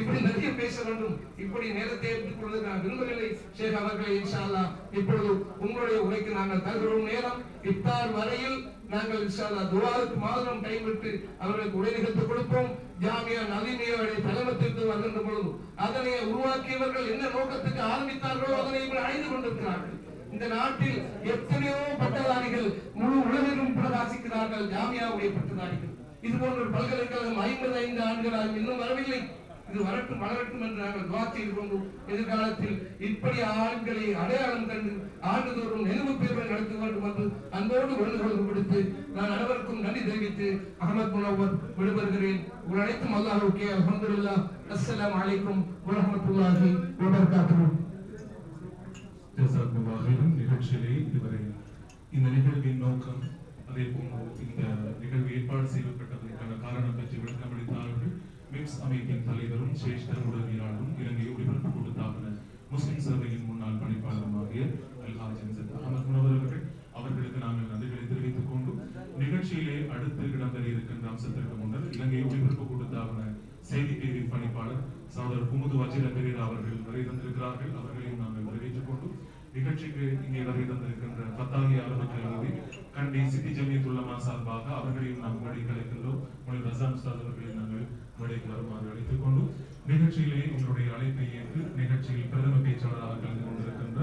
இப்படி நிறைய பேச வேண்டும். இப்படி நேரத்தை எடுத்துக் கொள்வது நான் விரும்பவில்லை. ஷேக் அவர்களை இன்ஷா அல்லாஹ் இப்பொழுது உங்களுடைய உரைக்கு நாங்கள் தருகிறோம். நேரம் இஃப்தார் வரையில் நாங்கள் இன்ஷா அல்லாஹ் துஆவுக்கு மாத்திரம் டைம் விட்டு அவர்களுக்கு உரை நிகழ்த்து கொடுப்போம். ஜாமியா நவீனியோடைய தலைமத்திற்கு வருகின்ற பொழுது அதனை உருவாக்கியவர்கள் என்ன நோக்கத்துக்கு ஆரம்பித்தார்களோ அதனை இவர்கள் அடைந்து கொண்டிருக்கிறார்கள். இந்த நாட்டில் எத்தனையோ பட்டதாரிகள் முழு உலகிலும் பிரகாசிக்கிறார்கள். ஜாமியாவுடைய பட்டதாரிகள். இது போன்ற ஒரு பல்கலைக்கழகம் 55 ஆண்டுகளாக இன்னும் வரவில்லை. இது வரட்டும் வளரட்டும் என்று நாங்கள் துஆ செய்து கொண்டு எதிர்காலத்தில் இப்படி ஆண்களை அடையாளம் கண்டு ஆண்டுதோறும் நினைவு பேர்கள் நடத்த வேண்டும் என்று அன்போடு வேண்டுகோள் விடுத்து நான் அனைவருக்கும் நன்றி தெரிவித்து அஹமத் முனவர் விடுபெறுகிறேன். உங்கள் அனைத்தும் அல்லாஹ்வுக்கே அல்ஹம்துலில்லாஹ். அஸ்ஸலாமு அலைக்கும் வரஹ்மத்துல்லாஹி வபரகாத்துஹு. நிகழ்ச்சியிலே இதுவரை இந்த நிகழ்வின் நோக்கம், அதே போன்று இந்த நிகழ்வு ஏற்பாடு செய்யப்பட்டதற்கான காரணம் பற்றி விளக்கமளித்தார்கள் மிக்ஸ் அமைப்பின் தலைவரும் சிரேஷ்ட உடவியலாளரும் இலங்கை ஒளிபரப்பு கூட்டத்தாபன முஸ்லிம் சேவையின் முன்னாள் பணிப்பாளருமாகிய அல்ஹாஜ் அஹமத் முனவர் அவர்களுக்கு நாங்கள் நன்றிகளை தெரிவித்துக் கொண்டு நிகழ்ச்சியிலே அடுத்து இடம்பெற இருக்கின்ற அம்சத்திற்கு முன்னர் இலங்கை ஒளிபரப்பு கூட்டத்தாபன செய்தி பிரிவின் பணிப்பாளர் சகோதரர் குமுது வஜிர பெரேரா அவர்கள் வருகை தந்திருக்கிறார்கள். அவர்களையும் நாங்கள் வரவேற்றுக் கொண்டு நிகழ்ச்சிக்கு இங்கே வருகை தந்திருக்கின்ற பத்தாகி அரபு கல்லூரி கண்டி சிட்டி ஜமியத் உலமா சார்பாக அவர்களையும் நாம் மேடைக்கு அழைக்கின்றோம். மொழி ரசான் உஸ்தாத் அவர்களை நாங்கள் மேடைக்கு வருமாறு அழைத்துக் கொண்டு நிகழ்ச்சியிலே உங்களுடைய அழைப்பை ஏற்று நிகழ்ச்சியில் பிரதம பேச்சாளராக கலந்து கொண்டிருக்கின்ற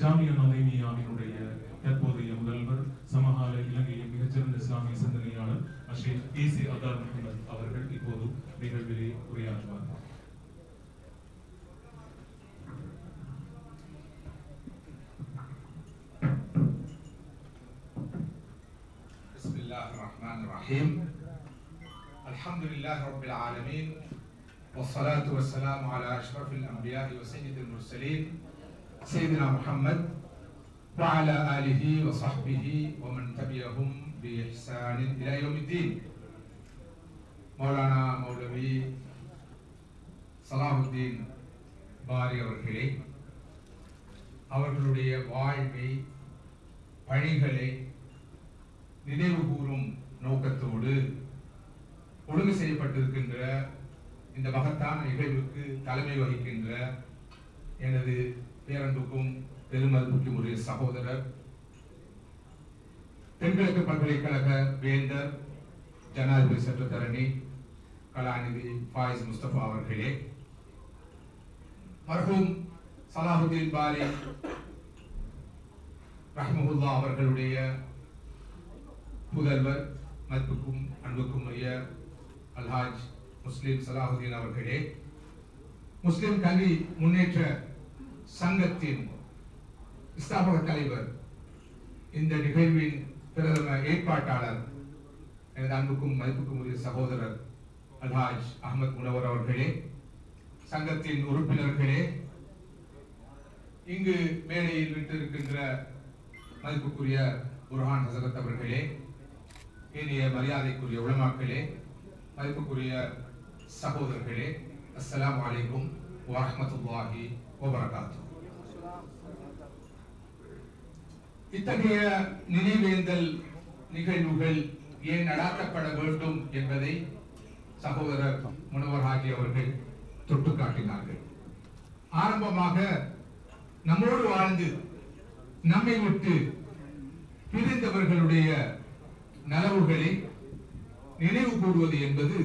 ஜாமியா நவீனியாவினுடைய தற்போதைய முதல்வர், சமகால இலங்கையின் மிகச்சிறந்த இஸ்லாமிய சிந்தனையாளர் ஷேக் ஏசி அதார் முகமது அவர்கள் இப்போது நிகழ்விலே உரையாற்றுவார். Bismillahirrahmanirrahim. Alhamdulillah Rabbil Alameen. Wassalatu wassalamu ala ashrafil anbiya'i wa sayyidil mursalin Sayyidina Muhammad wa ala alihi wa sahbihi wa man tabi'ahum bi ihsanin ila yawmiddin. Maulana Maulavi Salahuddin Bari அவர்களே, அவர்களுடைய வாழ்வை பணிகளை நினைவு கூறும் நோக்கத்தோடு ஒழுங்கு செய்யப்பட்டிருக்கின்ற இந்த மகத்தான நிகழ்வுக்கு தலைமை வகிக்கின்ற எனது பேரன்புக்கும் பெருமதிப்புக்கும் உரிய சகோதரர், தென்கிழக்கு பல்கலைக்கழக வேந்தர், ஜனாதிபதி சட்டத்தரணி கலாநிதி ஃபாயிஸ் முஸ்தபா அவர்களே, மர்ஹூம் சலாஹுதீன் பாரி ரஹ்மஹுல்லா அவர்களுடைய புதல்வர், மதிப்புக்கும் அன்புக்கும் உரிய அல்ஹாஜ் முஸ்லிம் சலாஹுதீன் அவர்களே, முஸ்லிம் கல்வி முன்னேற்ற சங்கத்தின் ஸ்தாபக தலைவர், இந்த நிகழ்வின் பிரதம ஏற்பாட்டாளர், எனது அன்புக்கும் மதிப்புக்கும் உரிய சகோதரர் அல்ஹாஜ் அஹமத் முனவர் அவர்களே, சங்கத்தின் உறுப்பினர்களே, இங்கு மேடையில் விட்டிருக்கின்ற மதிப்புக்குரிய புர்ஹான் ஹசரத் அவர்களே, இனிய மரியாதைக்குரிய உலமாக்களே, மதிப்புக்குரிய சகோதரர்களே, அஸ்ஸலாமு அலைக்கும் வரஹ்மத்துல்லாஹி வபரகாத்துஹு. இத்தகைய நினைவேந்தல் நிகழ்வுகள் ஏன் நடாத்தப்பட வேண்டும் என்பதை சகோதரர் முனவர் ஹாஜி அவர்கள் தொட்டு காட்டினார்கள். ஆரம்பமாக நம்மோடு வாழ்ந்து நம்மை விட்டு பிரிந்தவர்களுடைய நலவுகளை நினைவு கூறுவது என்பது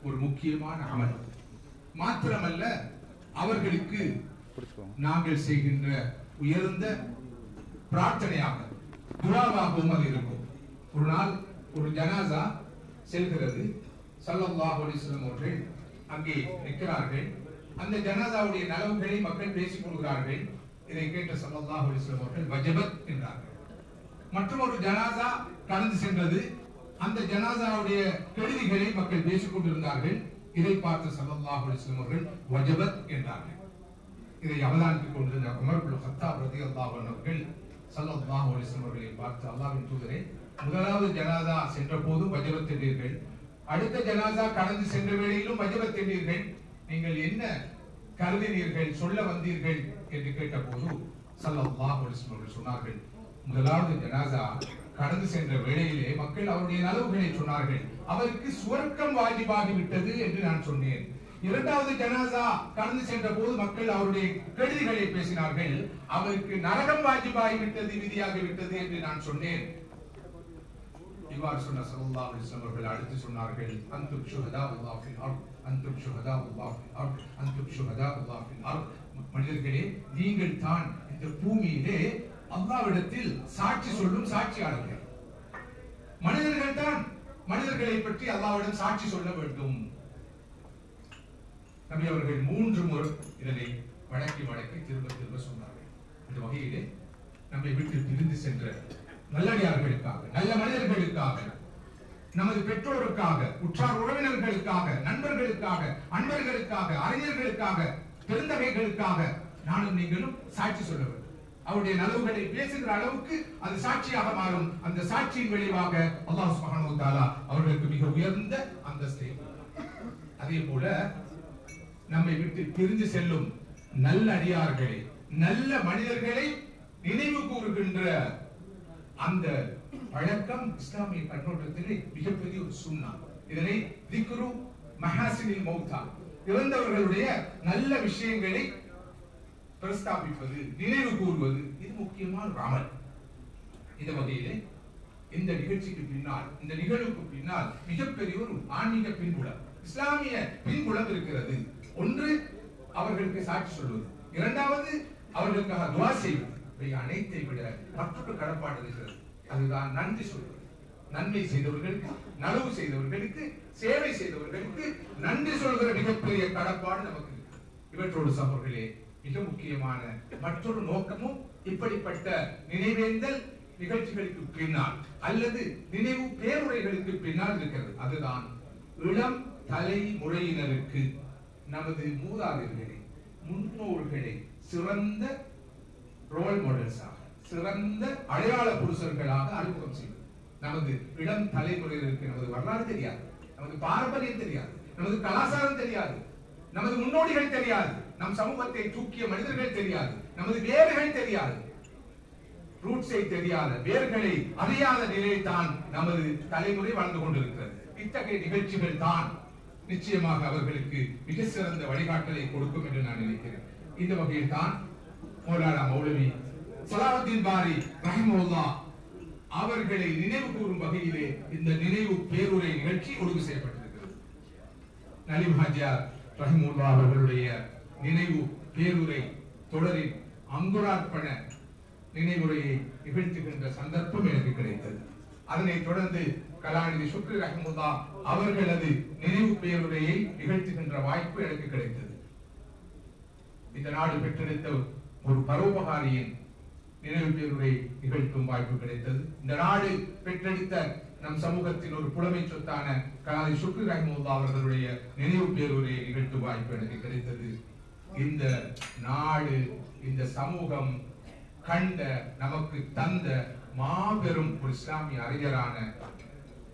ஒரு முக்கியமான அமல். மாத்திரமல்ல, அவர்களுக்கு நாங்கள் செய்கின்ற உயர்ந்த பிரார்த்தனையாக துஆவாகவும் அது இருக்கும். ஒரு நாள் ஒரு ஜனாசா செல்கிறது. ஸல்லல்லாஹு அலைஹி வஸல்லம் அவர்கள் அங்கே நிற்கிறார்கள். அந்த ஜனாசாவுடைய நலவுகளை மக்கள் பேசிக் கொள்கிறார்கள். இதை கேட்ட ஸல்லல்லாஹு அலைஹி வஸல்லம் அவர்கள் வஜபத் என்றார்கள். மற்றொரு ஜனாசா கடந்து சென்றது. அந்த ஜனாசாவுடைய கெடுதிகளை மக்கள் பேசிக் கொண்டிருந்தார்கள். இதை பார்த்த ஸல்லல்லாஹு அலைஹி வஸல்லம் அவர்கள் வஜபத் என்றார்கள். இதை அவதானித்துக் கொண்டிருந்த உமர் இப்னு கத்தாப் ரலியல்லாஹு அன்ஹு அவர்கள் ஸல்லல்லாஹு அலைஹி வஸல்லம் அவர்களை பார்த்து, அல்லாஹ்வின் தூதரே, முதலாவது ஜனாசா சென்ற போது வஜபத் என்றீர்கள், அடுத்த ஜனாசா கடந்து சென்ற வேளையிலும் வஜபத் என்றீர்கள், நீங்கள் என்ன கருதினீர்கள், சொல்ல வந்தீர்கள் என்று கேட்டபோது ஸல்லல்லாஹு அலைஹி வஸல்லம் அவர்கள் சொன்னார்கள், முதலாவது ஜனாசா கடந்து சென்ற வேளையிலே மக்கள் அவருடைய நலவுகளை சொன்னார்கள், அவருக்கு சுவர்க்கம் வாஜிபாகி விட்டது என்று நான் சொன்னேன். இரண்டாவது ஜனாசா கடந்து சென்ற போது மக்கள் அவருடைய கெடுதிகளை பேசினார்கள், அவருக்கு நரகம் வாஜிபாகி விட்டது, விதியாகி விட்டது என்று நான் சொன்னேன். இவ்வாறு சொன்ன ஸல்லல்லாஹு அலைஹி வஸல்லம் அவர்கள் அடுத்து சொன்னார்கள், அன்தும் ஷுஹதாஉல்லாஹ் ஃபில் அர்த், அன்தும் ஷுஹதாஉல்லாஹ் ஃபில் அர்த், அன்தும் ஷுஹதாஉல்லாஹ் ஃபில் அர்த். மனிதர்களே, நீங்கள் தான் இந்த பூமியிலே அல்லாஹ்விடத்தில் சாட்சி சொல்லும் சாட்சியாளர்கள். மனிதர்கள் தான் மனிதர்களை பற்றி அல்லாஹ்விடம் சாட்சி சொல்ல வேண்டும். நபி அவர்கள் 3 முறை இதனை வழக்கி திரும்ப திரும்ப சொன்னார்கள். இந்த வகையிலே நம்மை விட்டு பிரிந்து சென்ற நல்லடியார்களுக்காக, நல்ல மனிதர்களுக்காக, நமது பெற்றோருக்காக, உற்றார் உறவினர்களுக்காக, நண்பர்களுக்காக, அன்பர்களுக்காக, அறிஞர்களுக்காக, பெருந்தகைகளுக்காக நானும் நீங்களும் சாட்சி சொல்ல வேண்டும். அவருடைய நலவுகளை பேசுகிற அளவுக்கு அது சாட்சியாக மாறும். அந்த சாட்சியின் விளைவாக அல்லாஹ் சுப்ஹானஹு வ தஆலா அவர்களுக்கு மிக உயர்ந்த அந்தஸ்தை. அதே போல நம்மை விட்டு பிரிந்து செல்லும் நல்ல அடியார்களை, நல்ல மனிதர்களை நினைவு கூறுகின்ற அந்த பழக்கம் இஸ்லாமிய கண்ணோட்டத்திலே மிகப்பெரிய ஒரு சுன்னா. இதனை திக்ரு மஹாசினில் மௌத்தா, இறந்தவர்களுடைய நல்ல விஷயங்களை பிரஸ்தாபிப்பது, நினைவு கூறுவது, இது முக்கியமான ஒரு அமல். இந்த வகையிலே இந்த நிகழ்ச்சிக்கு பின்னால், இந்த நிகழ்வுக்கு பின்னால் மிகப்பெரிய ஒரு ஆன்மீக பின்புலம், இஸ்லாமிய பின்புலம் இருக்கிறது. ஒன்று, அவர்களுக்கு சாட்சி சொல்வது. இரண்டாவது, அவர்களுக்காக துஆ செய்வது. இவை அனைத்தை விட மற்றொரு கடப்பாடு இருக்கிறது. அதுதான் நன்றி சொல்வது. நன்மை செய்தவர்களுக்கு, நலவு செய்தவர்களுக்கு, சேவை செய்தவர்களுக்கு நன்றி சொல்கிற மிகப்பெரிய கடப்பாடு நமக்கு இருக்கு. இவற்றோடு சகோதரர்களே, மிக முக்கியமான மற்றொரு நோக்கமும் இப்படிப்பட்ட நினைவேந்தல் நிகழ்ச்சிகளுக்கு பின்னால் அல்லது நினைவு பேருரைகளுக்கு பின்னால் இருக்கிறது. அதுதான் இளம் தலைமுறையினருக்கு நமது மூதாதையர்களை, முன்னோர்களை சிறந்த ரோல் மாடல்ஸாக, சிறந்த அடையாள புருஷர்களாக அறிமுகம் செய்வது. நமது இளம் தலைமுறையினருக்கு நமது வரலாறு தெரியாது, நமது பாரம்பரியம் தெரியாது, நமது கலாச்சாரம் தெரியாது, நமது முன்னோடிகள் தெரியாது, நம் சமூகத்தை தூக்கிய மனிதர்கள் தெரியாது, நமது வேர்கள் தெரியாது, ரூட்ஸை தெரியாத, வேர்களை அறியாத நிலையில் தான் நமது தலைமுறை வாழ்ந்து கொண்டிருக்கிறது. இத்தகைய நிகழ்ச்சிகள் தான் நிச்சயமாக அவர்களுக்கு மிக சிறந்த வழிகாட்டலை கொடுக்கும் என்று நான் நினைக்கிறேன். இந்த வகையில் தான் மௌலானா மௌலவி சலாவுத்தீன் பாரி ரஹிமஹுல்லாஹ் அவர்களை நினைவு கூறும் வகையிலே இந்த நினைவு பேருரை நிகழ்ச்சி ஒழுங்கு செய்யப்பட்டிருக்கிறது. நலீம் ஹாஜியார் ரஹிமஹுல்லாஹ் அவர்களுடைய நினைவு பேருரை தொடரின் அங்குரார்ப்பண நினைவுரையை நிகழ்த்துகின்ற சந்தர்ப்பம் எனக்கு கிடைத்தது. அதனைத் தொடர்ந்து கலாநிதி சுக்ரி ரஹிமஹுல்லாஹ் அவர்களது நினைவு பேருரையை நிகழ்த்துகின்ற வாய்ப்பு எனக்கு கிடைத்தது. இந்த நாடு பெற்றெடுத்த ஒரு பரோபகாரியின் நினைவு பேருரை நிகழ்த்தும் வாய்ப்பு கிடைத்தது. இந்த நாடு பெற்றெடுத்த நம் சமூகத்தின் ஒரு புலமை சொத்தான கலாநிதி சுக்ரி ரஹிமஹுல்லாஹ் அவர்களுடைய நினைவு பேருரையை நிகழ்த்தும் வாய்ப்பு எனக்கு கிடைத்தது. இந்த நாடு, இந்த சமூகம் கண்ட, நமக்கு தந்த மாபெரும் ஒரு இஸ்லாமிய அறிஞரான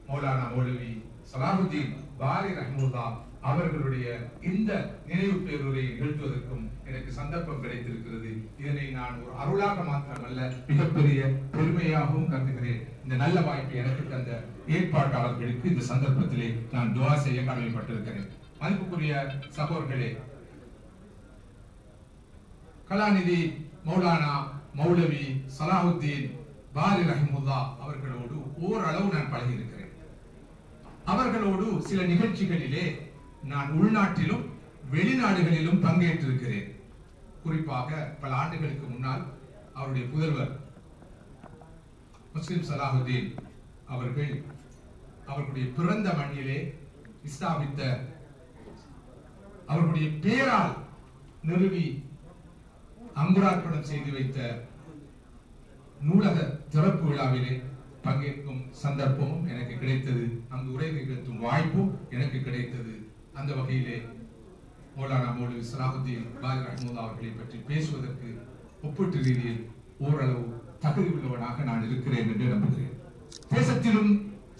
மௌலானா மௌலவி சலாஹுத்தீன் பாரி ரஹிமஹுல்லாஹ் அவர்களுடைய இந்த நினைவு பேருரையை நிகழ்த்துவதற்கும் எனக்கு சந்தர்ப்பம் கிடைத்திருக்கிறது. இதனை நான் ஒரு அருளாக மாத்திரமல்ல, மிகப்பெரிய பெருமையாகவும் கருதுகிறேன். இந்த நல்ல வாய்ப்பை எனக்கு தந்த ஏற்பாட்டாளர்களுக்கு இந்த சந்தர்ப்பத்திலே நான் துஆ செய்ய கடமைப்பட்டிருக்கிறேன். மதிப்புக்குரிய சகோதரர்களே, கலாநிதி மௌலானா மௌலவி சலாஹுத்தீன் பாரி ரஹிமுல்லா அவர்களோடு ஓரளவு நான் பழகி இருக்கிறேன். அவர்களோடு சில நிகழ்ச்சிகளிலே நான் உள்நாட்டிலும் வெளிநாடுகளிலும் பங்கேற்றிருக்கிறேன். குறிப்பாக பல ஆண்டுகளுக்கு முன்னால் அவருடைய புதல்வர் முஸ்லிம் சலாஹுத்தீன் அவர்கள் அவர்களுடைய பிறந்த மண்ணிலே ஸ்தாபித்த அவர்களுடைய பேரால் நிறுவி அங்குரார்ப்பணம் செய்து வைத்த நூலக திறப்பு விழாவிலே பங்கேற்கும் சந்தர்ப்பமும் எனக்கு கிடைத்தது. அங்கு உரை நிகழ்த்தும் வாய்ப்பும் எனக்கு கிடைத்தது. அந்த வகையிலே மௌலானா மௌலவி சலாஹுத்தீன் பாரி ரஹ்மத்துல்லாஹி அவர்களை பற்றி பேசுவதற்கு ஒப்பீட்டு ரீதியில் ஓரளவு தகுதி உள்ளவனாக நான் இருக்கிறேன் என்று நம்புகிறேன். தேசத்திலும்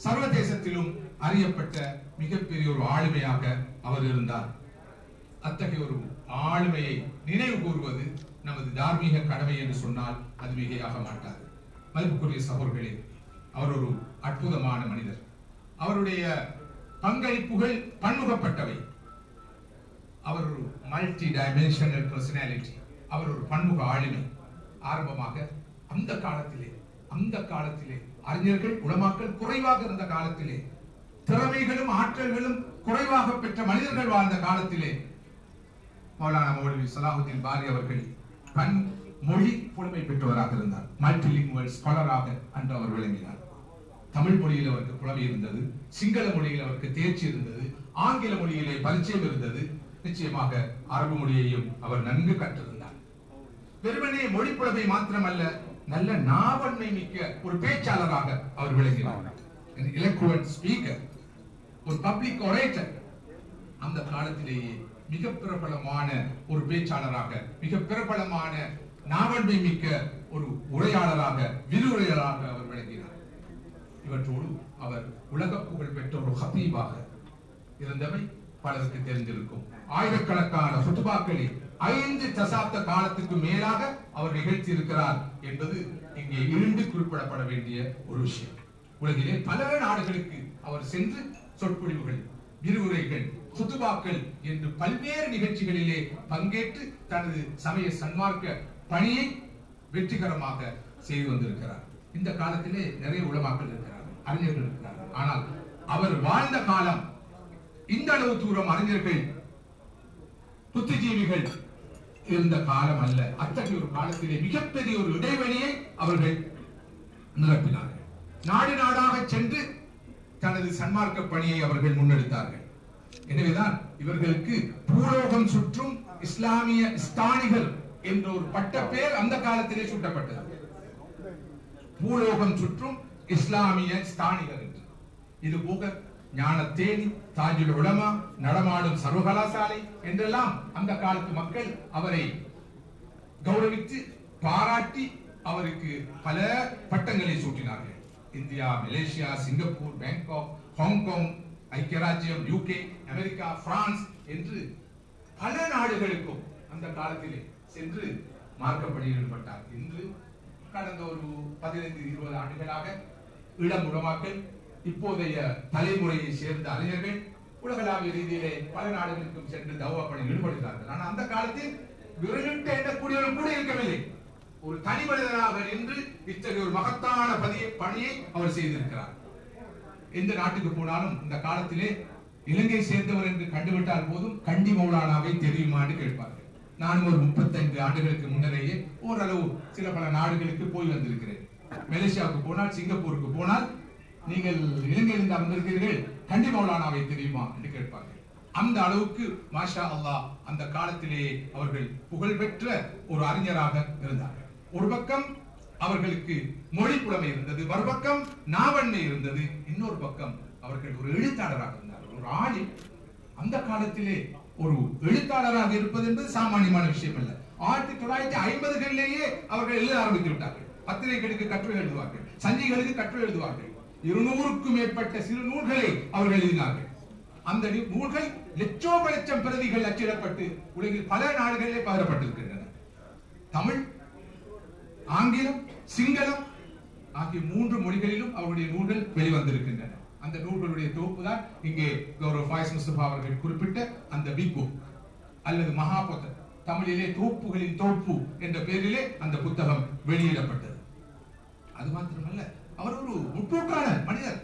சர்வதேசத்திலும் அறியப்பட்ட மிகப்பெரிய ஒரு ஆளுமையாக அவர் இருந்தார். அத்தகைய ஒரு ஆளுமையை நினைவு கூறுவது நமது தார்மீக கடமை என்று சொன்னால் அது மிகையாக மாட்டாது. மதிப்புக்குரிய சகோதரர்களே, அவர் ஒரு அற்புதமான மனிதர். அவருடைய பங்களிப்புகள் பன்முகப்பட்டவை. அவர் ஒரு மல்டி டைமென்ஷனல் பர்சனாலிட்டி. அவர் ஒரு பன்முக ஆளுமை. ஆரம்பமாக அந்த காலத்திலே அறிஞர்கள் உலமாக்கள் குறைவாக இருந்த காலத்திலே, திறமைகளும் ஆற்றல்களும் குறைவாக பெற்ற மனிதர்கள் வாழ்ந்த காலத்திலே மௌலானா மௌலவி சலாஹுத்தீன் பாரி அவர்கள் மொழி புலமை பெற்றவராக இருந்தார். மல்டிலிங்குவல் ஸ்காலராக அன்று அவர் விளங்கினார். தமிழ் மொழியில் அவருக்கு புலமை இருந்தது, சிங்கள மொழியில் அவருக்கு தேர்ச்சி இருந்தது, ஆங்கில மொழியிலே பரிச்சயம் இருந்தது, நிச்சயமாக அரபு மொழியையும் அவர் நன்கு கற்றிருந்தார். வெறுமனே மொழி புலமை மாத்திரமல்ல, நல்ல நாவன்மை மிக்க ஒரு பேச்சாளராக அவர் விளங்கினார். எலக்ட்ரோவன்ட் ஸ்பீக்கர், ஒரு பப்ளிக் ஒரேட்டர். அந்த காலத்திலேயே மிக பிரபலமான ஒரு பேச்சாளராக, மிக பிரபலமான நாவன்மை மிக்க ஒரு உரையாளராக, விரிவுரையாளராக அவர் விளங்கினார். இவற்றோடு அவர் உலக புகழ் பெற்ற ஒரு ஹதீபாக இருந்தவை பலருக்கு தெரிந்திருக்கும். ஆயிரக்கணக்கான ஹுத்பாக்களை 5 தசாப்த காலத்துக்கு மேலாக அவர் நிகழ்த்தி இருக்கிறார் என்பது இங்கே இருந்து குறிப்பிடப்பட வேண்டிய ஒரு விஷயம். உலகிலே பல நாடுகளுக்கு அவர் சென்று சொற்பொழிவுகள், விரிவுரைகள், ஹுத்பாக்கள் என்று பல்வேறு நிகழ்ச்சிகளிலே பங்கேற்று தனது சமய சன்மார்க்க பணியை வெற்றிகரமாக செய்து வந்திருக்கிறார். இந்த காலத்திலே நிறைய உலமாக்கள் இருக்கிறார்கள், அறிஞர்கள் இருக்கிறார்கள். ஆனால் அவர் வாழ்ந்த காலம் இந்த அளவு தூரம் அறிஞர்கள், புத்திஜீவிகள் இருந்த காலம் அல்ல. அத்தகைய ஒரு காலத்திலே மிகப்பெரிய ஒரு இடைவெளியை அவர்கள் நிரப்பினார்கள். நாடு நாடாக சென்று தனது சன்மார்க்க பணியை அவர்கள் முன்னெடுத்தார்கள். எனவேதான் இவர்களுக்கு பூலோகம் சுற்றும் இஸ்லாமிய ஸ்தானிகர் என்ற ஒரு பட்ட பெயர் அந்த காலத்திலே சூட்டப்பட்டது. பூலோகம் சுற்றும் இஸ்லாமிய ஸ்தானிகர் என்று. இது போக ஞானத்தேனி, தாஜுல் உலமா, நடமாடும் சர்வகலாசாலை என்றெல்லாம் அந்த காலத்து மக்கள் அவரை கௌரவித்து பாராட்டி அவருக்கு பல பட்டங்களை சூட்டினார்கள். India, Malaysia, Singapore, Bangkok, Hong Kong, ஐக்கிய ராஜ்யம், UK, அமெரிக்கா, பிரான்ஸ் என்று பல நாடுகளுக்கும் அந்த காலத்திலே சென்று மார்க்கப்படியில் ஈடுபட்டார். இன்று கடந்த ஒரு 15-20 ஆண்டுகளாக இளம் உலமாக்கள், இப்போதைய தலைமுறையை சேர்ந்த அறிஞர்கள் உலகளாவிய ரீதியிலே பல நாடுகளுக்கும் சென்று தவா பணியில் ஈடுபடுகிறார்கள். ஆனால் அந்த காலத்தில் விரலிட்டு எண்ணக்கூடியவர்கள் கூட இருக்கவில்லை. ஒரு தனி மனிதனாக நின்று இத்தகைய ஒரு மகத்தான பணியை அவர் செய்திருக்கிறார். எந்த நாட்டுக்கு போனாலும் இந்த காலத்திலே இலங்கை சேர்ந்தவர் என்று கண்டுவிட்டால் போதும் கண்டி மௌலானாவை தெரியுமா என்று கேட்பார்கள். நான் ஒரு 35 ஆண்டுகளுக்கு முன்னரேயே ஓரளவு சில பல நாடுகளுக்கு போய் வந்திருக்கிறேன். மலேசியாவுக்கு போனால், சிங்கப்பூருக்கு போனால், நீங்கள் இலங்கையிலிருந்து வந்திருக்கிறீர்கள், கண்டி மௌலானாவை தெரியுமா என்று கேட்பார்கள். அந்த அளவுக்கு மாஷா அல்லாஹ் அந்த காலத்திலேயே அவர்கள் புகழ்பெற்ற ஒரு அறிஞராக இருந்தார்கள். ஒரு பக்கம் அவர்களுக்கு மொழி புலமை இருந்தது, மறுபக்கம் நாவன்மை இருந்தது, இன்னொரு பக்கம் அவர்கள் ஒரு எழுத்தாளராக இருந்தார்கள். ஒரு ஆளில் அந்த காலத்திலே ஒரு எழுத்தாளராக இருப்பது என்பது சாமானியமான விஷயம் அல்ல. 1950களிலேயே அவர்கள் எழுத ஆரம்பித்து விட்டார்கள். பத்திரிகைகளுக்கு கட்டுரை எழுதுவார்கள், சஞ்சிகளுக்கு கட்டுரை எழுதுவார்கள். 200க்கும் மேற்பட்ட சிறு நூல்களை அவர்கள் எழுதினார்கள். அந்த நூல்கள் லட்சம் பிரதிகள் அச்சிடப்பட்டு உலகில் பல நாடுகளிலே பகிரப்பட்டிருக்கின்றன. தமிழ், ஆங்கிலம், சிங்களம் ஆகிய 3 மொழிகளிலும் அவருடைய நூல்கள் வெளிவந்திருக்கின்றன. அந்த நூல்களுடைய தொகுப்பு தான் இங்கே கௌரவ் ஃபாயிஸ் முஸ்தபா அவர்கள் குறிப்பிட்ட அந்த பிக் புக் அல்லது மகாபுத்தகம், தமிழிலே தொகுப்புகளின் தொகுப்பு என்ற பெயரிலே அந்த புத்தகம் வெளியிடப்பட்டது. அது மாத்திரமல்ல, அவர் ஒரு முற்போக்கான மனிதர்,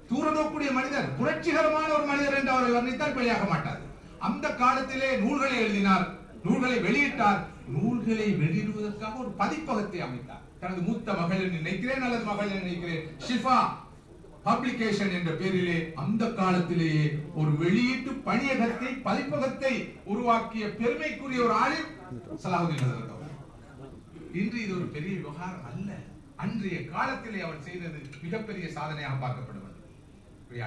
தூரநோக்கூடிய மனிதர், புரட்சிகரமான ஒரு மனிதர் என்று அவரை வர்ணித்தால் வெளியாக மாட்டார். அந்த காலத்திலே நூல்களை எழுதினார், நூல்களை வெளியிட்டார். நூல்களை வெளியிடுவதற்காக ஒரு பதிப்பகத்தை அமைத்தார். தனது மூத்த மகள் நினைக்கிறேன் அல்லது மகள் நினைக்கிறேன், ஷிஃபா பப்ளிகேஷன் என்ற பெயரிலே அந்த காலத்திலேயே ஒரு வெளியீட்டு பணியகத்தை, பதிப்பகத்தை உருவாக்கிய பெருமைக்குரிய ஒரு ஆளும் சலாஹுதீன் ஹஸரத் அவர்கள். இன்று இது ஒரு பெரிய விவகாரம் அல்ல. அன்றைய காலத்திலே அவர் செய்தது மிகப்பெரிய சாதனையாக பார்க்கப்படுவது.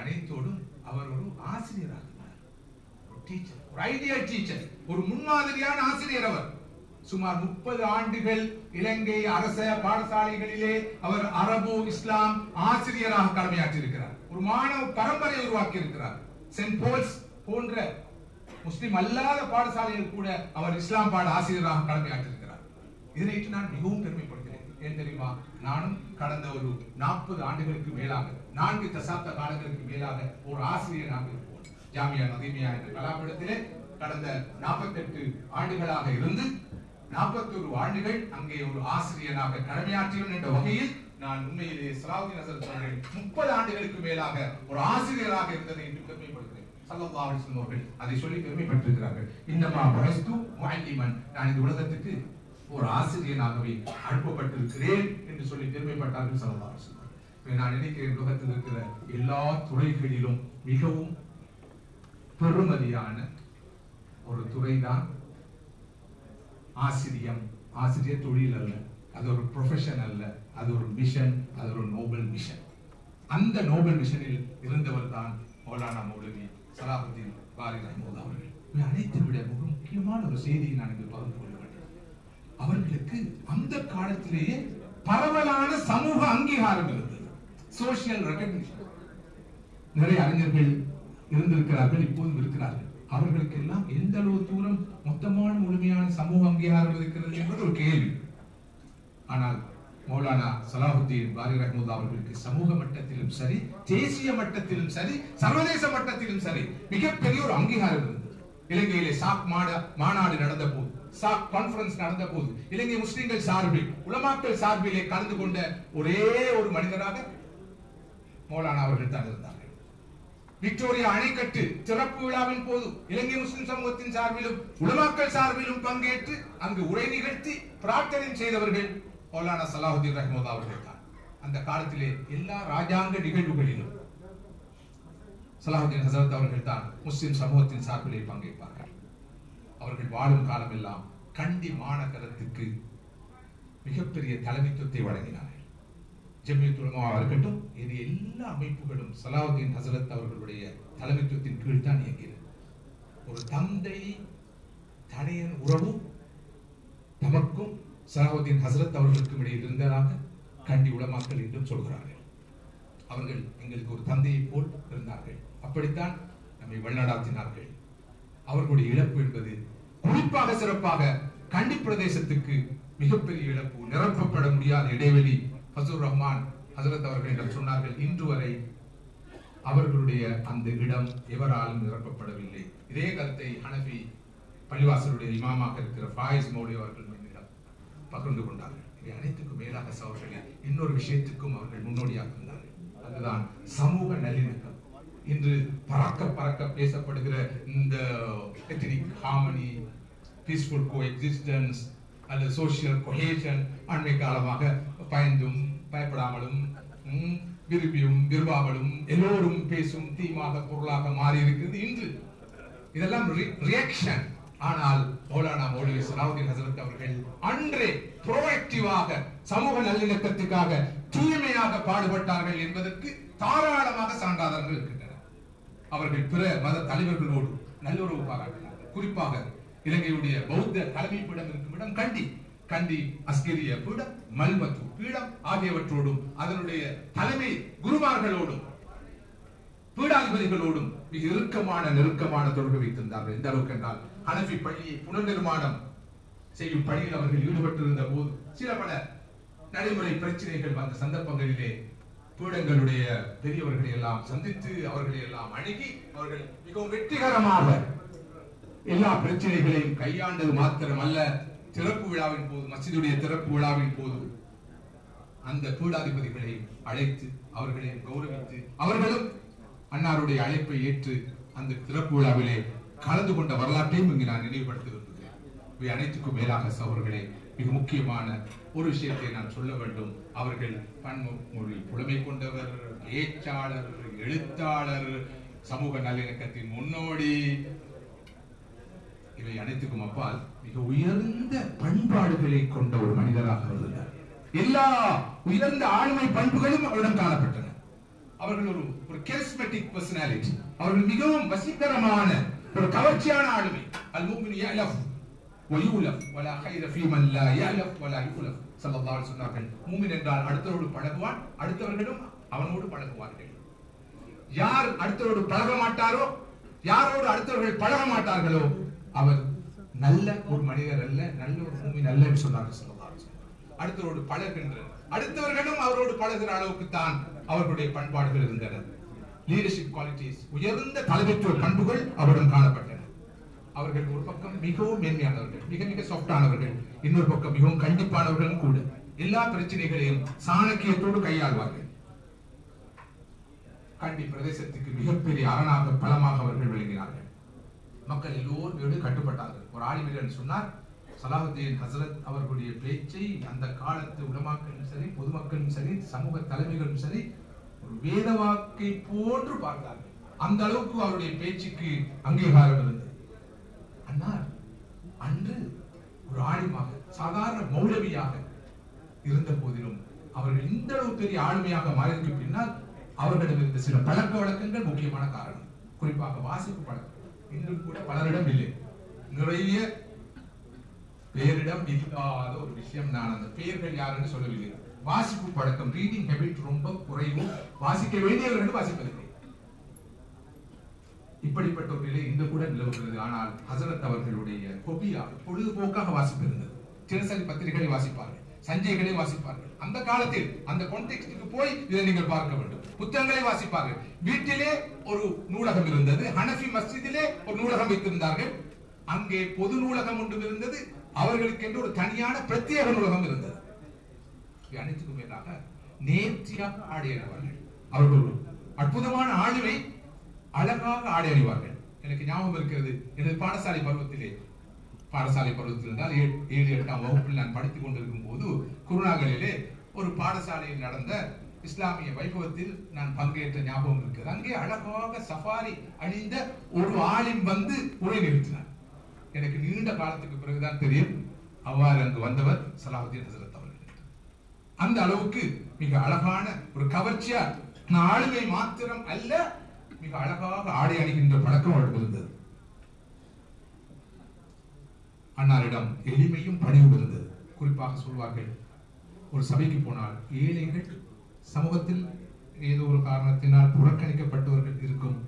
அனைத்தோடும் அவர் ஒரு ஆசிரியராக, ஒரு டீச்சர், ஒரு ஐடியல் டீச்சர், ஒரு முன்மாதிரியான ஆசிரியர். அவர் சுமார் 30 ஆண்டுகள் இலங்கை அரச பாடசாலைகளிலே அவர் அரபு இஸ்லாம் ஆசிரியராக கடமையாற்றி இருக்கிறார். ஒரு மாணவ பரம்பரை உருவாக்கி இருக்கிறார். சென்ட் போல்ஸ் போன்ற முஸ்லிம் அல்லாத பாடசாலைகள் கூட அவர் இஸ்லாம் பாட ஆசிரியராக கடமையாற்றி இருக்கிறார். இதனை நான் மிகவும் பெருமைப்படுகிறேன். ஏன் தெரியுமா? நானும் கடந்த ஒரு 40 ஆண்டுகளுக்கு மேலாக, 4 தசாப்த காலங்களுக்கு மேலாக ஒரு ஆசிரியராக இருப்போம். ஜாமியா நதீமியா என்ற கலாபீடத்திலே கடந்த 48 ஆண்டுகளாக இருந்து 41 ஆண்டுகள் அங்கே ஒரு ஆசிரியராக கடமையாற்றியவன் என்ற வகையில் நான் உண்மையிலே சலாஹுதீன் ஹஸரத் அவர்கள் 30 ஆண்டுகளுக்கு மேலாக ஒரு ஆசிரியராக இருந்ததை என்று பெருமைப்படுகிறேன். ஸல்லல்லாஹு அலைஹி வஸல்லம் அவர்கள் அதை சொல்லி பெருமைப்பட்டிருக்கிறார்கள். இன்னமா பரஸ்து முஅல்லிமன், நான் இந்த உலகத்துக்கு ஒரு ஆசிரியனாகவே அனுப்பப்பட்டிருக்கிறேன் என்று சொல்லி பெருமைப்பட்டார்கள் ஸல்லல்லாஹு அலைஹி வஸல்லம். நான் நினைக்கிறேன், உலகத்தில் இருக்கிற எல்லா துறைகளிலும் மிகவும் பெருமதியான ஒரு துறைதான் ஆசிரியம். ஆசிரியர் தொழில் அல்ல, அது ஒரு ப்ரொஃபஷன் அல்ல, அது ஒரு மிஷன், அது ஒரு நோபல் மிஷன். அந்த நோபல் மிஷனில் இருந்தவர் தான் மௌலானா மௌலவி சலாஹுதீன் பாரி ரஹ்மத்துல்லாஹி அவர்கள். அனைத்தை விட மிக முக்கியமான ஒரு செய்தியை நான் இங்கு பகிர்ந்து கொள்ள வேண்டும். அவர்களுக்கு அந்த காலத்திலேயே பரவலான சமூக அங்கீகாரம் இருந்தது, சோசியல் ரெகக்னிஷன். நிறைய அறிஞர்கள் இருந்திருக்கிறார்கள், இப்போதும் இருக்கிறார்கள். அவர்களுக்கு எல்லாம் எந்த அளவு தூரம் மொத்தமான முழுமையான சமூக அங்கீகாரம் இருக்கிறது என்பது ஒரு கேள்வி. ஆனால் மௌலானா சலாஹுதீன் பாரி ரஹ்மத்துல்லாஹி அவர்களுக்கு சமூக மட்டத்திலும் சரி, தேசிய மட்டத்திலும் சரி, சர்வதேச மட்டத்திலும் சரி மிகப்பெரிய ஒரு அங்கீகாரம் இருந்தது. இலங்கையிலே சாக் மாநாடு நடந்த போது, சாக் கான்ஃபரன்ஸ் நடந்த போது, இலங்கை முஸ்லிம்கள் சார்பில், உலமாக்கள் சார்பிலே கலந்து கொண்ட ஒரே ஒரு மனிதராக மௌலானா அவர்கள் தான் இருந்தார்கள். விக்டோரியா அணைக்கட்டு திறப்பு விழாவின் போது இலங்கை முஸ்லிம் சமூகத்தின் சார்பிலும் உலமாக்கள் சார்பிலும் பங்கேற்று அங்கு உரை நிகழ்த்தி பிரார்த்தனை செய்தவர்கள் மௌலானா சலாஹுதீன் ரஹ்மத்துல்லாஹி அவர்கள் தான். அந்த காலத்திலே எல்லா ராஜாங்க நிகழ்வுகளிலும் சலாஹுதீன் ஹஸரத் அவர்கள் தான் முஸ்லிம் சமூகத்தின் சார்பிலே பங்கேற்பார்கள். அவர்கள் வாழும் காலம் எல்லாம் கண்டி மாநகரத்துக்கு மிகப்பெரிய தலைமைத்துவத்தை வழங்கினார்கள். ஜமியத்துல் உலமாவா இருக்கட்டும், இது எல்லா அமைப்புகளும் சலாஹுதீன் ஹஸரத் அவர்களுடைய தலைமைத்துவத்தின் கீழ் தான் இயங்கின. ஒரு தந்தை தனையன் உறவு தமக்கும் சலாஹுதீன் ஹஸரத் அவர்களுக்கும் இடையில் இருந்ததாக கண்டி உலமாக்கள் என்றும் சொல்கிறார்கள். அவர்கள் எங்களுக்கு ஒரு தந்தையை போல் இருந்தார்கள். அப்படித்தான் நம்மை வழிநடாத்தினார்கள். அவர்களுடைய இழப்பு என்பது குறிப்பாக சிறப்பாக கண்டி பிரதேசத்துக்கு மிகப்பெரிய இழப்பு. நிரப்பப்பட முடியாத இடைவெளி. ஃபஸ்லுர் ரஹ்மான் ஹஸரத் அவர்களிடம் சொன்னார்கள், இன்று வரை அவர்களுடைய அந்த இடம் எவராலும் நிரப்பப்படவில்லை. இதே கருத்தை ஹனஃபி பள்ளிவாசலுடைய இமாமாக இருக்கிற ஃபாயிஸ் மௌலவி அவர்கள் என்னிடம் பகிர்ந்து கொண்டார்கள். இவை அனைத்துக்கும் மேலாக அவர்களே இன்னொரு விஷயத்துக்கும் அவர்கள் முன்னோடியாக இருந்தார்கள். அதுதான் சமூக நல்லிணக்கம். இன்று பறக்க பேசப்படுகிற இந்த எத்னிக் ஹார்மனி, பீஸ்ஃபுல் கோஎக்ஸிஸ்டன்ஸ் அல்லது சோசியல் கொஹேஷன் அண்மை காலமாக பயந்தும் பயப்படாமலும் விரும்பியும் விரும்பாமலும் எல்லோரும் பேசும் தீமாக பொருளாக மாறி இருக்கிறது இன்று. இதெல்லாம் ரியாக்ஷன். ஆனால் மௌலானா மௌலவி சலாஹுதீன் ஹஸரத் அவர்கள் அன்றே ப்ரோஆக்டிவாக சமூக நல்லிணக்கத்துக்காக தூய்மையாக பாடுபட்டார்கள் என்பதற்கு தாராளமாக சான்றாதாரங்கள் இருக்கின்றன. அவர்கள் பிற மத தலைவர்களோடு நல்லுறவு பாராட்டினார்கள். குறிப்பாக இலங்கையுடைய பௌத்த தலைமை பீடம் இருக்கும் இடம் கண்டி அஸ்கிரிய பீடம், மல்வத்து பீடம் ஆகியவற்றோடும் அதனுடைய தலைமை குருமார்களோடும் பீடாதிபதிகளோடும் மிக நெருக்கமான தொடர்பு வைத்திருந்தார்கள். எந்த அளவுக்கு என்றால் ஹனஃபி பள்ளியை புனர்நிர்மாணம் செய்யும் பணியில் அவர்கள் ஈடுபட்டிருந்த போது சில பல நடைமுறை பிரச்சனைகள் வந்த சந்தர்ப்பங்களிலே பீடங்களுடைய பெரியவர்களை எல்லாம் சந்தித்து அவர்களை எல்லாம் அணுகி அவர்கள் மிகவும் வெற்றிகரமாக எல்லா பிரச்சனைகளையும் கையாண்டது மாத்திரமல்ல, திறப்பு விழாவின் போது, மஸ்ஜிதுடைய திறப்பு விழாவின் போது அந்த பீடாதிபதிகளை அழைத்து அவர்களை கௌரவித்து அவர்களும் அன்னாருடைய அழைப்பை ஏற்று அந்த திறப்பு விழாவிலே கலந்து கொண்ட வரலாற்றையும் இங்கு நான் நினைவுபடுத்த விரும்புகிறேன். இவை அனைத்துக்கும் மேலாக சகோதரர்களே, மிக முக்கியமான ஒரு விஷயத்தை நான் சொல்ல வேண்டும். அவர்கள் பன்மொழி புலமை கொண்டவர், பேச்சாளர், எழுத்தாளர், சமூக நல்லிணக்கத்தின் முன்னோடி. இவை அனைத்துக்கும் அப்பால் மிக உயர்ந்த பண்பாடுகளை கொண்ட ஒரு மனிதராக இருந்தார். எல்லா உயர்ந்த ஆளுமை பண்புகளும் அவரிடம் காணப்பட்டன. அவர்கள் ஒரு charismatic personality. அவர்கள் மிகவும் வசீகரமான ஒரு கவர்ச்சியான ஆளுமை. அல்-முஃமினு யஅலஃப் வ யுலஃப் வலா கைர ஃபீமன் லா யஅலஃப் வலா யுலஃப். ஸல்லல்லாஹு அலைஹி வஸல்லம் மூமின் என்றால் அடுத்தவரோடு பழகுவான், அடுத்தவர்களும் அவனோடு பழகுவார்கள். யார் அடுத்தவரோடு பழக மாட்டாரோ, யாரோடு அடுத்தவர்கள் பழக மாட்டார்களோ அவர் நல்ல ஒரு மனிதர் அல்ல, நல்ல ஒரு மூமின் அல்ல என்று சொன்னார்கள் ஸல்லல்லாஹு அலைஹி வஸல்லம். அடுத்தவரோடு பழகுகின்ற அடுத்தவர்களும் அவரோடு பழகுகிற அளவுக்கு தான் அவர்களுடைய பண்பாடுகள் இருந்தன. லீடர்ஷிப் குவாலிட்டிஸ், உயர்ந்த தலைமைத்துவ பண்புகள் அவரிடம் காணப்பட்டன. அவர்கள் ஒரு பக்கம் மிகவும் மேன்மையானவர்கள், மிக மிக சாஃப்டானவர்கள், இன்னொரு பக்கம் மிகவும் கண்டிப்பானவர்களும் கூட. எல்லா பிரச்சனைகளையும் சாணக்கியத்தோடு கையாள்வார்கள். கண்டி பிரதேசத்துக்கு மிகப்பெரிய அரணாக பலமாக அவர்கள் விளங்கினார்கள். மக்கள் எல்லோரும் கட்டுப்பட்டார்கள். ஒரு ஆலிமிரன் சொன்னார், சலாஹுத்தீன் ஹசரத் அவர்களுடைய பேச்சை அந்த காலத்து உலமாக்களும் சரி, பொதுமக்களும் சரி, சமூக தலைமைகளும் சரி ஒரு வேத வாக்கை போன்று பார்த்தார்கள். அந்த அளவுக்கு அவருடைய பேச்சுக்கு அங்கீகாரம் இருந்தது. அன்னார் அன்று ஒரு ஆலிமாக, சாதாரண மௌலவியாக இருந்த போதிலும் அவர்கள் இந்த அளவு பெரிய ஆளுமையாக மாறியதற்கு பின்னால் அவர்களிடம் இருந்த சில பழக்க வழக்கங்கள் முக்கியமான காரணம். குறிப்பாக வாசிப்பு பழக்கம் இன்றும் கூட பலரிடம் இல்லை. நிறைய பேரிடம் இல்லாத ஒரு விஷயம். நான் அந்த பெயர்கள் யாருன்னு சொல்லவில்லை. வாசிப்பு பழக்கம், ரீடிங் ஹேபிட் ரொம்ப குறைவும், வாசிக்க வேண்டியவர்கள் வாசிப்பதில்லை. இப்படிப்பட்ட ஒரு நிலை இன்று கூட நிலவுகிறது. ஆனால் ஹசரத் அவர்களுடைய ஹொபியாக, பொழுதுபோக்காக வாசிப்பிருந்தது. தினசரி பத்திரிகைகளை வாசிப்பார்கள், சஞ்சைகளை வாசிப்பார்கள். அந்த காலத்தில் அந்த கான்டெக்ஸ்டுக்கு போய் இதை நீங்கள் பார்க்க வேண்டும். புத்தகங்களை வாசிப்பார்கள். வீட்டிலே ஒரு நூலகம் இருந்தது. ஹனஃபி மஸ்ஜிதிலே ஒரு நூலகம் வைத்திருந்தார்கள். அங்கே பொது நூலகம் ஒன்று இருந்தது. அவர்களுக்கு என்று ஒரு தனியான பிரத்யேக நூலகம் இருந்தது. அனைத்துக்கும் மேலாக நேர்த்தியாக ஆடை அணிவார்கள். அவர்கள் அற்புதமான ஆளுமை, அழகாக ஆடை அணிவார்கள். எனக்கு ஞாபகம் இருக்கிறது, எனது பாடசாலை பருவத்தில் இருந்தால் 7, 8ஆம் வகுப்பில் நான் படித்துக் கொண்டிருக்கும் போது குருநாகலிலே ஒரு பாடசாலையில் நடந்த இஸ்லாமிய வைபவத்தில் நான் பங்கேற்ற ஞாபகம் இருக்கிறது. அங்கே அழகாக சஃபாரி அணிந்த ஒரு ஆலிம் வந்து உரை நிறுத்தினார். எனக்கு நீண்ட காலத்துக்கு பிறகுதான் தெரியும் அவ்வாறு அங்கு வந்தவர் சலாஹுத்தீன் ஹசரத் அவர்கள். அந்த அளவுக்கு மிக அழகான ஒரு கவர்ச்சியா ஆளுமை மாத்திரம் அல்ல, மிக அழகாக ஆடை அணிகின்ற பழக்கம் அவருக்கு இருந்தது. அன்னாரிடம் எளிமையும் பணிவும் இருந்தது. குறிப்பாக சொல்வார்கள், ஒரு சபைக்கு போனால் ஏழைகள், சமூகத்தில் ஏதோ ஒரு காரணத்தினால் புறக்கணிக்கப்பட்டவர்கள் இருக்கும்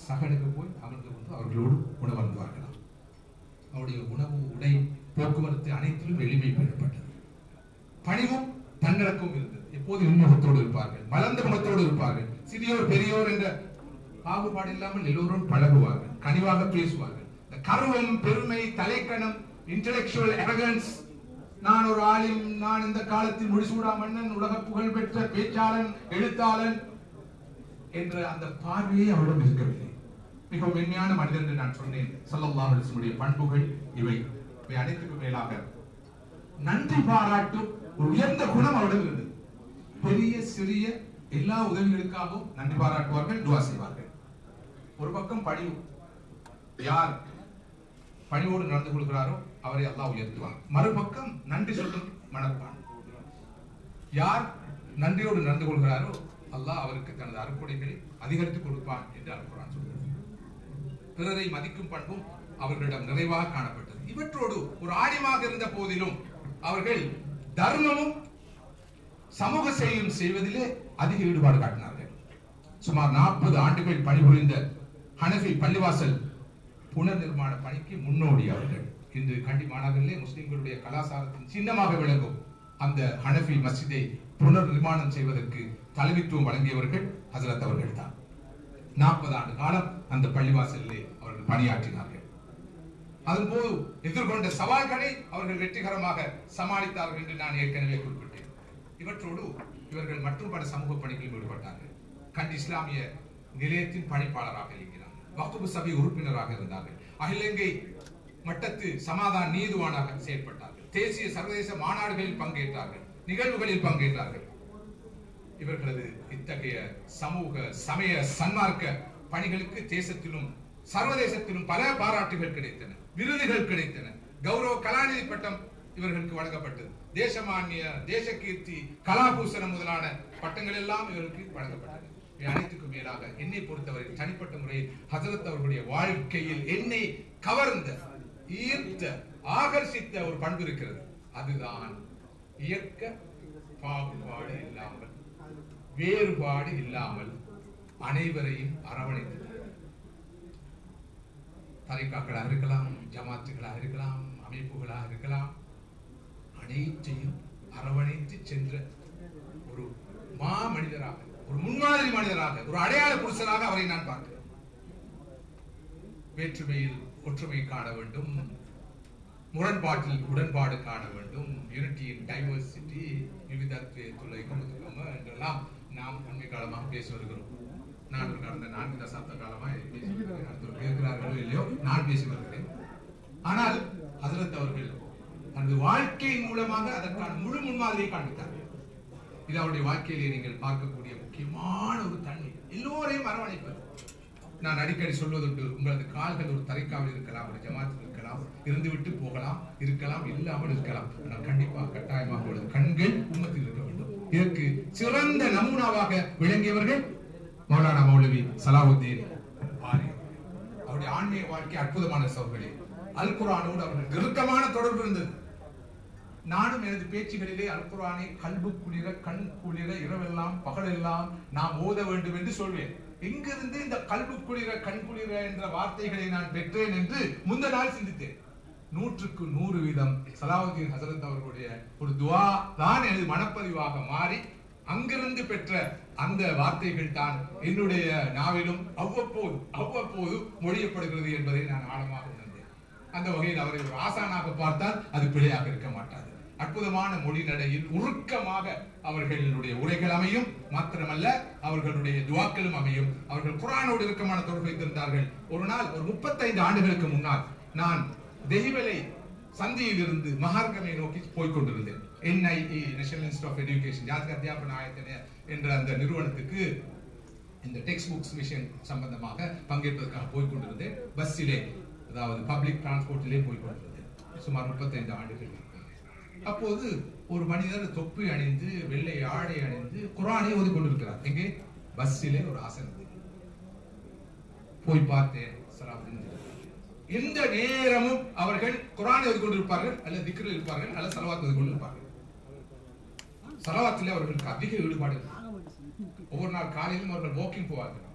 சகனுக்கு போய் அமர்ந்து கொண்டு அவர்களோடு உணவருந்துவார்களாம். அவருடைய உணவு, உடை, போக்குவரத்து அனைத்திலும் எளிமை பெறப்பட்டது. பணிவும் தன்னடக்கமும் இருந்தது. எப்போது இன்முகத்தோடு இருப்பார்கள், மலர்ந்த முகத்தோடு இருப்பார்கள். சிறியோர் பெரியோர் என்ற பாகுபாடு இல்லாமல் எல்லோரும் பழகுவார்கள், கனிவாக பேசுவார்கள். இந்த கருவம், பெருமை, தலைக்கணம், இன்டெலெக்சுவல் அரகன்ஸ், நான் ஒரு ஆலிம், நான் இந்த காலத்தில் முடிசூடா மன்னன், உலக புகழ் பெற்ற பேச்சாளன், எழுத்தாளன் என்ற அந்த பார்வையே அவரிடம் இருக்கவில்லை. மிகவும் மென்மையான மனிதன் என்று நான் சொன்னேன். ஸல்லல்லாஹு அலைஹி வஸல்லம் பண்புகள் இவை அனைத்துக்கும் மேலாக நன்றி பாராட்டும் ஒரு உயர்ந்த குணம் அவரிடம் இருந்தது. பெரிய சிறிய எல்லா உதவிகளுக்காகவும் நன்றி பாராட்டுவார்கள், துஆ செய்வார்கள். ஒரு பக்கம் பணிவு, யார் பணிவோடு நடந்து கொள்கிறாரோ அவரை அல்லாஹ் உயர்த்துவார். மறுபக்கம் நன்றி சொல்லும் மனப்பான், யார் நன்றியோடு நடந்து கொள்கிறாரோ அல்லாஹ் அவருக்கு தனது அருட்கொடைகளை அதிகரித்துக் கொடுப்பான் என்று அல்குர்ஆன் சொல்கிறது. பிறரை மதிக்கும் பண்பும் அவர்களிடம் நிறைவாக காணப்பட்டது. இவற்றோடு ஒரு ஆலிமாக இருந்த போதிலும் அவர்கள் தர்மமும் சமூக சேவையும் செய்வதிலே அதிக ஈடுபாடு காட்டினார்கள். சுமார் 40 ஆண்டுகள் பணிபுரிந்த ஹனஃபி பள்ளிவாசல் புனர் நிர்மாண பணிக்கு முன்னோடி அவர்கள். இன்று கண்டி மாநகரிலே முஸ்லிம்களுடைய கலாச்சாரத்தின் சின்னமாக விளங்கும் அந்த ஹனஃபி மஸ்ஜிதை புனர் நிர்மாணம் செய்வதற்கு தலைமைத்துவம் வழங்கியவர்கள் ஹஜரத் அவர்கள் தான். 40 ஆண்டு காலம் அந்த பள்ளிவாசலிலே அவர்கள் பணியாற்றினார்கள். அதன்போது எதிர்கொண்ட சவால்களை அவர்கள் வெற்றிகரமாக சமாளித்தார்கள் என்று நான் ஏற்கனவே குறிப்பிட்டேன். இவற்றோடு இவர்கள் மற்றும் பல சமூக பணிகளில் ஈடுபட்டார்கள். கண்டி இஸ்லாமிய நிலையத்தின் பணிப்பாளராக இருக்கிறார். வக்ஃபு சபை உறுப்பினராக இருந்தார்கள். அகில இலங்கை மட்டத்து சமாதான நீதிவானாக செயல்பட்டார்கள். தேசிய சர்வதேச மாநாடுகளில் பங்கேற்றார்கள், நிகழ்வுகளில் பங்கேற்றார்கள். இவர்களது இத்தகைய சமூக சமய சன்மார்க்க பணிகளுக்கு தேசத்திலும் சர்வதேசத்திலும் பல பாராட்டுகள் கிடைத்தன, விருதுகள் கிடைத்தன. கௌரவ கலாநிதி பட்டம் இவர்களுக்கு வழங்கப்பட்டது. தேசமானிய, தேசகீர்த்தி, கலாபூசணம் முதலான பட்டங்கள் எல்லாம் இவர்களுக்கு வழங்கப்பட்டது. அனைத்துக்கும் மேலாக என்னை பொறுத்தவரை தனிப்பட்ட முறையில் ஹஜரத் அவர்களுடைய வாழ்க்கையில் என்னை கவர்ந்த, ஈர்த்த, ஆகர்ஷித்த ஒரு பண்பு இருக்கிறது. அதுதான் இயற்க பாகுபாடு இல்லாமல், வேறுபாடு இல்லாமல் அனைவரையும் அரவணைத்தது. தரிகாக்களாக இருக்கலாம், ஜமாத்துகளாக இருக்கலாம், அமைப்புகளாக இருக்கலாம், அனைத்தையும் அரவணைத்து சென்ற ஒரு மா மனிதராக, ஒரு முன்மாதிரி மனிதராக, ஒரு அடையாள புருஷராக அவரை நான் பார்க்கிறேன். வேற்றுமையில் ஒற்றுமை காண வேண்டும், முரண்பாட்டில் உடன்பாடு காண வேண்டும், யூனிட்டி இன் டைவர்சிட்டி, என்றெல்லாம் நாம் அண்மை காலமாக பேசி வருகிறோம். நான் கடந்த 4 தசாப்த காலமாக கேட்கிறார்களோ இல்லையோ நான் பேசி வருகிறேன். ஆனால் ஹஜரத் அவர்கள் தனது வாழ்க்கையின் மூலமாக அதற்கான முழு முன்மாதிரியை காண்பித்தார்கள். இது அவருடைய வாழ்க்கையிலே நீங்கள் பார்க்கக்கூடிய முக்கியமான ஒரு தன்மை, எல்லோரையும் அரவணைப்பது. நான் அடிக்கடி சொல்வதுண்டு, உங்களது கால்கள் ஒரு தரைக்காவில் இருக்கலாம், ஒரு ஜமாத்தில் இருக்கலாம், இருந்துவிட்டு போகலாம், இருக்கலாம், இல்லாமல் இருக்கலாம். ஆனால் கண்டிப்பாக கட்டாயமாக உள்ளது கண்கள் உம்மத்தில் இருக்க வேண்டும். இதற்கு சிறந்த நமூனாவாக விளங்கியவர்கள் மௌலானா மௌலவி சலாஹுத்தீன் ஆரி. அவருடைய ஆன்மீக வாழ்க்கை அற்புதமான சகோதரர்களே. அல் குர்ஆனோடு அவர்கள் நெருக்கமான தொடர்பு இருந்தது. நானும் எனது பேச்சுகளிலே அல் குர்ஆனை கல்பு குளிர, கண் குளிர, இரவெல்லாம் பகலெல்லாம் நாம் ஓத வேண்டும் என்று சொல்வேன். எங்கிருந்து இந்த கல்பு குளிர, கண் குளிர என்ற வார்த்தைகளை நான் பெற்றேன் என்று முந்த நாள் சிந்தித்தேன். 100க்கு 100 வீதம் சலாஹுத்தீன் ஹசரத் அவர்களுடைய ஒரு துஆ தான் எனது மனப்பதிவாக மாறி அங்கிருந்து பெற்ற அந்த வார்த்தைகள் தான் என்னுடைய நாவிலும் அவ்வப்போது மொழியப்படுகிறது என்பதை நான் ஆழமாக உணர்ந்தேன். அந்த வகையில் அவரை ஒரு ஆசானாக பார்த்தால் அது பிழையாக இருக்க மாட்டாது. அற்புதமான மொழி நடையில் உருக்கமாக அவர்களுடைய உரைகள் அமையும், மாத்திரமல்ல அவர்களுடைய துஆக்களும் அமையும். அவர்கள் குர்ஆனோடு இறுக்கமான தொடர்பு வைத்திருந்தார்கள். ஒரு நாள், ஒரு 35 ஆண்டுகளுக்கு முன்னால் நான் தெஹிவலை சந்தியில் இருந்து மகார்கமை நோக்கி போய்கொண்டிருந்தேன். NIE, national institute of education, Jathika Adhyapana Ayathana என்ற அந்த நிறுவனத்துக்கு இந்த டெக்ஸ்ட் புக்ஸ் விஷயம் சம்பந்தமாக பங்கேற்பதற்காக போய்கொண்டிருந்தேன். பஸ்ஸிலே, அதாவது பப்ளிக் டிரான்ஸ்போர்ட்டிலே போய்கொண்டிருந்தேன். சுமார் 35 ஆண்டுகள். அப்போது ஒரு மனிதர் தொப்பி அணிந்து, வெள்ளை ஆடை அணிந்து குர்ஆனை ஓதிக் கொண்டிருக்கிறார். எங்கே? பஸ்ஸிலே ஒரு ஆசனத்தில் போய் பார்த்தேன். எந்த நேரமும் அவர்கள் குர்ஆனை ஓதிக் கொண்டிருப்பார்கள், அல்லது திக்ரில் இருப்பார்கள், அல்லது ஸலவாத் ஓதிக் கொண்டிருப்பார்கள். ஸலவாத்திலே அவர்களுக்கு அதிக ஈடுபாடு. ஒவ்வொரு நாள் காலையிலும் அவர்கள் வாக்கிங் போவார்கள்.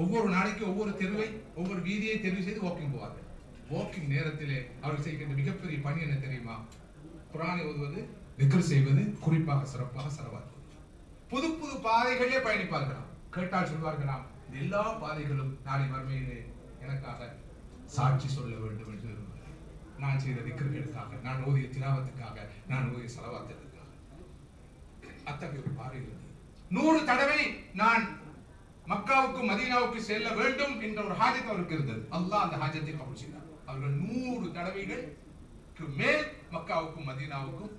ஒவ்வொரு நாளைக்கு ஒவ்வொரு தெருவை, ஒவ்வொரு வீதியை தெரிவு செய்து வாக்கிங் போவார்கள். வாக்கிங் நேரத்திலே அவர்கள் செய்கின்ற மிகப்பெரிய பணி என்ன தெரியுமா? குர்ஆனை ஓதுவது, திக்ர் செய்வது, குறிப்பாக சிறப்பாக ஸலவாத். புது புது பாதைகளிலே பயணிப்பார்களாம். கேட்டால் சொல்வார்களாம், எல்லா பாதைகளும் நாளை மறுமையிலே எனக்காக சாட்சி சொல்ல வேண்டும் என்று நான் செய்த திக்ர்களுக்காக, நான் ஓதிய திலாவத்துக்காக, நான் ஓதிய ஸலவாத்துக்காக. அத்தகைய ஒரு பாதை இருந்தது. 100 தடவை நான் மக்காவுக்கு மதீனாவுக்கு செல்ல வேண்டும் என்ற ஒரு ஹாஜத் அவருக்கு இருந்தது. அல்லாஹ் அந்த ஹாஜத்தை கபூல் செய்தார். அவர்கள் 100 தடவைகளுக்கு மேல் மக்காவுக்கும் மதீனாவுக்கும்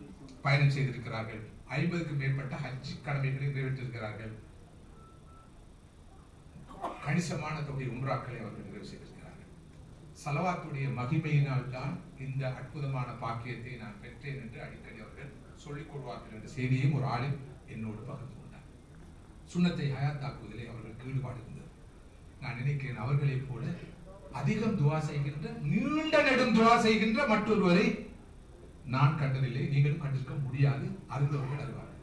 பயணம் செய்திருக்கிறார்கள். 50க்கும் மேற்பட்ட ஹஜ் கடமைகளை நிறைவேற்றிருக்கிறார்கள். கணிசமான தொகை உம்ராக்களை அவர்கள் நிறைவு செய்திருக்கிறார்கள். ஸலவாத்துடைய மகிமையினால் தான் இந்த அற்புதமான பாக்கியத்தை நான் பெற்றேன் என்று அடிக்கடி அவர்கள் சொல்லிக் கொள்வார்கள் என்ற செய்தியும் ஒரு ஆளில் என்னோடு பகிர்ந்து கொண்டார். சுன்னத்தை ஹயாத்தாக்குவதிலே அவர்களுக்கு ஈடுபாடு இருந்தது. நான் நினைக்கிறேன் அவர்களைப் போல அதிகம் துஆ செய்கின்ற, நீண்ட நெடும் துஆ செய்கின்ற மற்றொருவரை நான் கண்டதில்லை, நீங்களும் கண்டிருக்க முடியாது. அறிந்தவர்கள் அறிவார்கள்.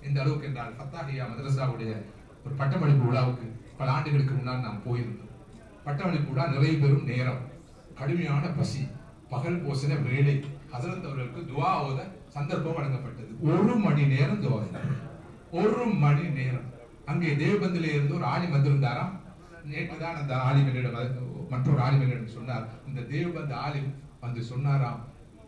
எந்த அளவுக்கு என்றால் ஃபத்தாஹியா மதரசாவுடைய ஒரு பட்டமளிப்பு விழாவுக்கு பல ஆண்டுகளுக்கு முன்னால் நாம் போயிருந்தோம். பட்டமளிப்பு விழா நிறைய பேரும் நேரம், கடுமையான பசி, பகல் போசன வேலை, ஹசரத் அவர்களுக்கு துவா ஓத சந்தர்ப்பம் வழங்கப்பட்டது. 1 மணி நேரம் துவா, 1 மணி நேரம். அங்கே தேவபந்திலே இருந்து ஒரு ஆலிம் வந்திருந்தாராம். நேற்றுதான் அந்த ஆலிமிடம் மற்றொரு ஆலிமிடம் சொன்னார். இந்த தேவபந்து ஆலிம் வந்து சொன்னாராம்,